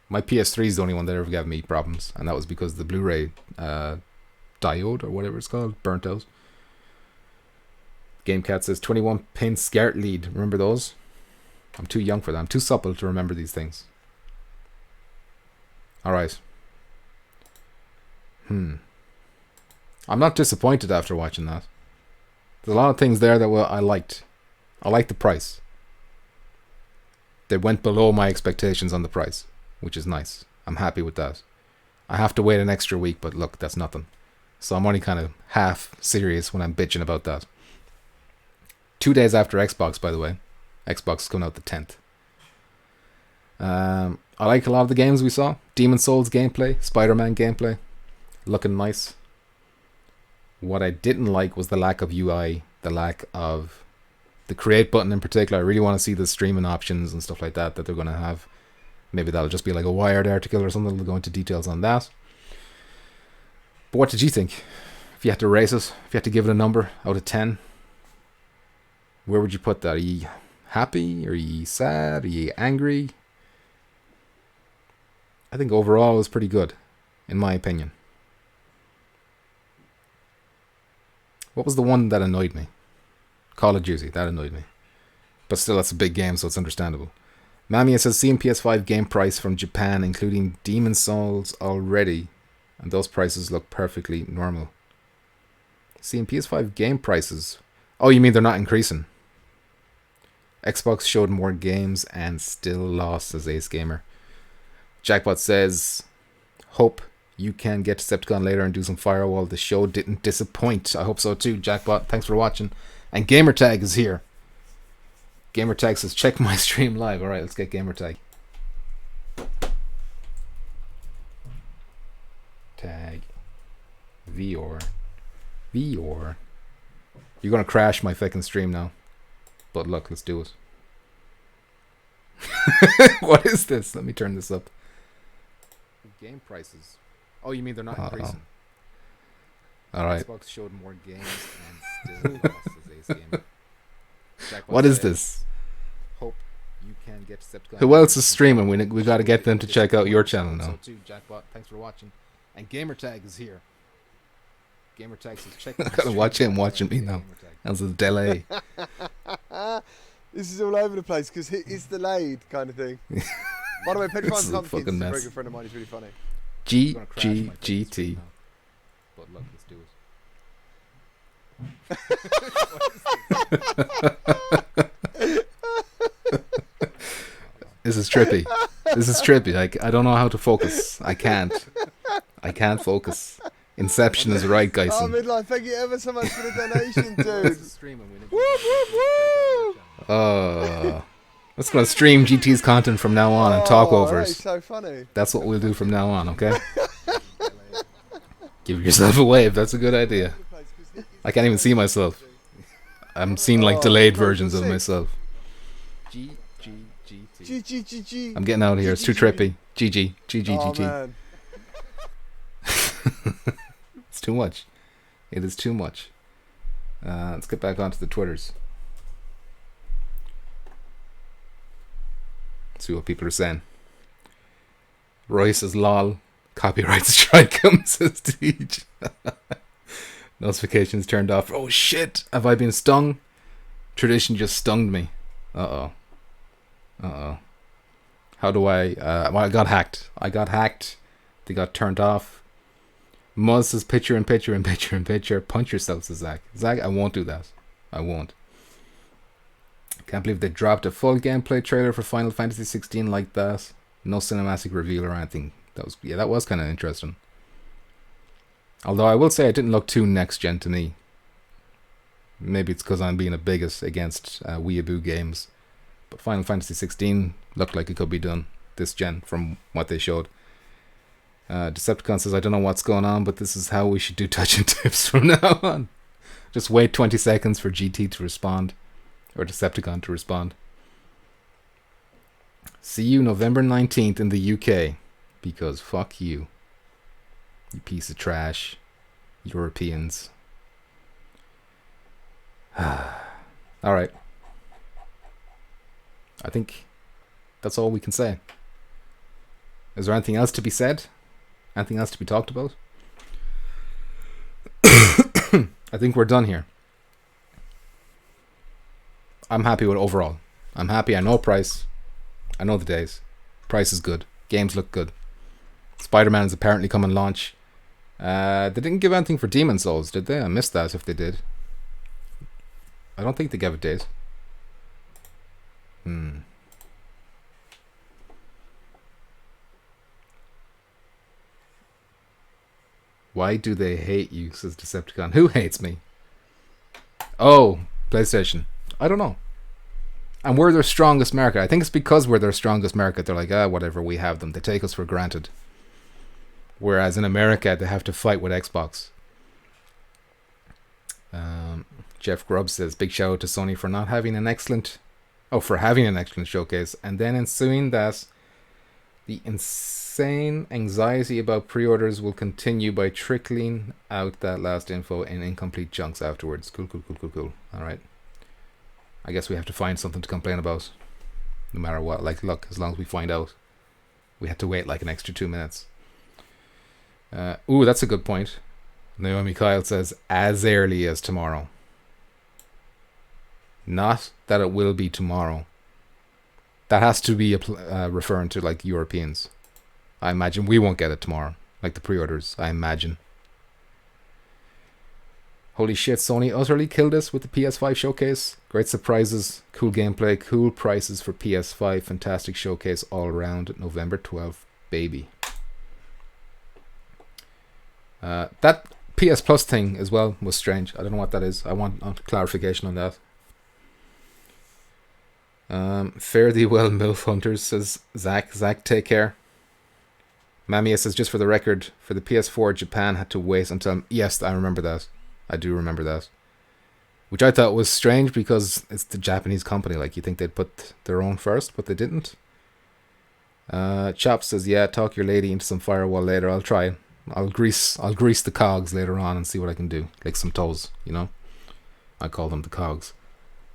My PS3 is the only one that ever gave me problems, and that was because the Blu-ray diode or whatever it's called burnt out. GameCat says 21 pin SCART lead. Remember those? I'm too young for that. I'm too supple to remember these things. Alright. I'm not disappointed after watching that. There's a lot of things there that I liked. I liked the price. They went below my expectations on the price, which is nice. I'm happy with that. I have to wait an extra week, but look, that's nothing. So I'm only kind of half serious when I'm bitching about that. 2 days after Xbox, by the way. Xbox is coming out the 10th. I like a lot of the games we saw. Demon's Souls gameplay, Spider-Man gameplay. Looking nice. What I didn't like was the lack of UI, the lack of the create button in particular. I really want to see the streaming options and stuff like that they're going to have. Maybe that'll just be like a Wired article or something. They'll go into details on that. But what did you think? If you had to rate it, if you had to give it a number out of 10, where would you put that? Are you happy? Are you sad? Are you angry? I think overall it was pretty good, in my opinion. What was the one that annoyed me? Call of Duty, that annoyed me. But still, that's a big game, so it's understandable. Mamiya says, seeing PS5 game price from Japan, including Demon's Souls already, and those prices look perfectly normal. Seeing PS5 game prices... Oh, you mean they're not increasing? Xbox showed more games and still lost, says Ace Gamer. Jackbot says, hope you can get Decepticon later and do some Firewall. The show didn't disappoint. I hope so too, Jackbot. Thanks for watching. And Gamertag is here. Gamertag says, check my stream live. Alright, let's get Gamertag. Tag. VR. VR. You're going to crash my fucking stream now. But look, let's do it. What is this? Let me turn this up. Game prices. Oh, you mean they're not increasing? Alright. Xbox showed more games and still lost as Ace Gamer. What is this? Hope you can get Who else is streaming? We got to get them to check out your channel now. So too, Jackbot. Thanks for watching. And Gamertag is here. Gamertag says check. I gotta watch him watching me now. That's a delay. This is all over the place because it's delayed kind of thing. By the way, Petrifying Pumpkins is a very good friend of mine. He's really funny. GGGT. But look, let's do it. This is trippy. This is trippy. I don't know how to focus. I can't focus. Inception is right, guys. Oh, Midline, thank you ever so much for the donation, dude. Let's go stream GT's content from now on and talk overs. That's so funny. That's what we'll do from now on, okay? Give yourself a wave. That's a good idea. I can't even see myself. I'm seeing like delayed versions of myself. GG. I'm getting out of here. It's too trippy. GG. GG. Man. It's too much. It is too much. Let's get back onto the Twitters. See what people are saying. Roy says, lol. Copyright strike comes, says Teach. Notifications turned off. Oh shit! Have I been stung? Tradition just stung me. Uh oh. How do I... well, I got hacked. They got turned off. Muzz says picture in picture. Punch yourself, says Zach. Zach, I won't do that. I won't. Can't believe they dropped a full gameplay trailer for Final Fantasy XVI like that. No cinematic reveal or anything. That was kind of interesting. Although I will say it didn't look too next gen to me. Maybe it's because I'm being a bigot against weeaboo games. But Final Fantasy XVI looked like it could be done this gen from what they showed. Decepticon says, I don't know what's going on, but this is how we should do touch and tips from now on. Just wait 20 seconds for GT to respond. Or Decepticon to respond. See you November 19th in the UK. Because fuck you. You piece of trash. Europeans. Alright. I think that's all we can say. Is there anything else to be said? Anything else to be talked about? I think we're done here. I'm happy with overall. I'm happy. I know price. I know the days. Price is good. Games look good. Spider-Man is apparently coming launch. They didn't give anything for Demon Souls, did they? I missed that if they did. I don't think they gave a date. Why do they hate you, says Decepticon. Who hates me? Oh, PlayStation. I don't know. And we're their strongest market. I think it's because we're their strongest market. They're like, whatever, we have them. They take us for granted. Whereas in America, they have to fight with Xbox. Jeff Grubb says, big shout out to Sony for having an excellent showcase. And then ensuing that, the insane anxiety about pre-orders will continue by trickling out that last info in incomplete chunks afterwards. Cool. Alright. I guess we have to find something to complain about. No matter what. Like, look, as long as we find out. We had to wait like an extra 2 minutes. Ooh, that's a good point. Naomi Kyle says, as early as tomorrow. Not that it will be tomorrow. That has to be referring to like Europeans. I imagine we won't get it tomorrow. Like the pre-orders, I imagine. Holy shit, Sony utterly killed us with the PS5 showcase. Great surprises, cool gameplay, cool prices for PS5. Fantastic showcase all around. November 12th, baby. That PS Plus thing as well was strange. I don't know what that is. I want clarification on that. Fare thee well, MILF Hunters, says Zach. Zach, take care. Mamiya says, just for the record, for the PS4, Japan had to wait until... Yes, I remember that. I do remember that. Which I thought was strange because it's the Japanese company. Like, you think they'd put their own first, but they didn't. Chop says, yeah, talk your lady into some firewall later. I'll try. I'll grease the cogs later on and see what I can do. Like some toes, you know? I call them the cogs.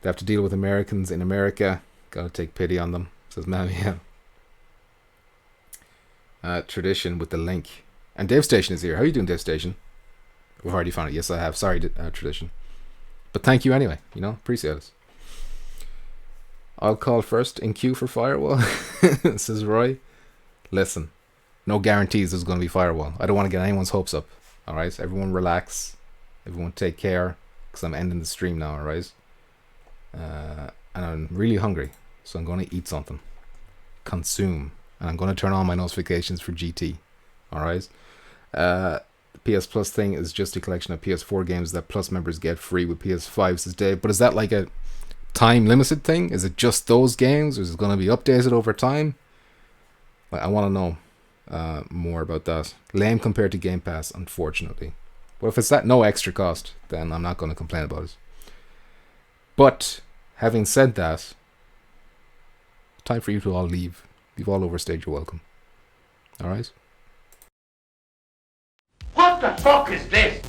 They have to deal with Americans in America. Gotta take pity on them, says Mamiya. Tradition with the link. And Dave Station is here. How are you doing, Dave Station? We've already found it. Yes, I have. Sorry, Tradition. But thank you anyway. You know, appreciate it. I'll call first in queue for Firewall, says Roy. Listen, no guarantees there's going to be Firewall. I don't want to get anyone's hopes up. Alright, everyone relax. Everyone take care. Because I'm ending the stream now, alright? And I'm really hungry. So I'm going to eat something. Consume. And I'm going to turn on my notifications for GT. Alright? The PS Plus thing is just a collection of PS4 games that Plus members get free with PS5, says Dave. But is that like a time limited thing? Is it just those games? Or is it going to be updated over time? Like, I want to know more about that. Lame compared to Game Pass, unfortunately. But if it's that no extra cost, then I'm not going to complain about it. But having said that, time for you to all leave. You've all overstayed your welcome. Alright? What the fuck is this?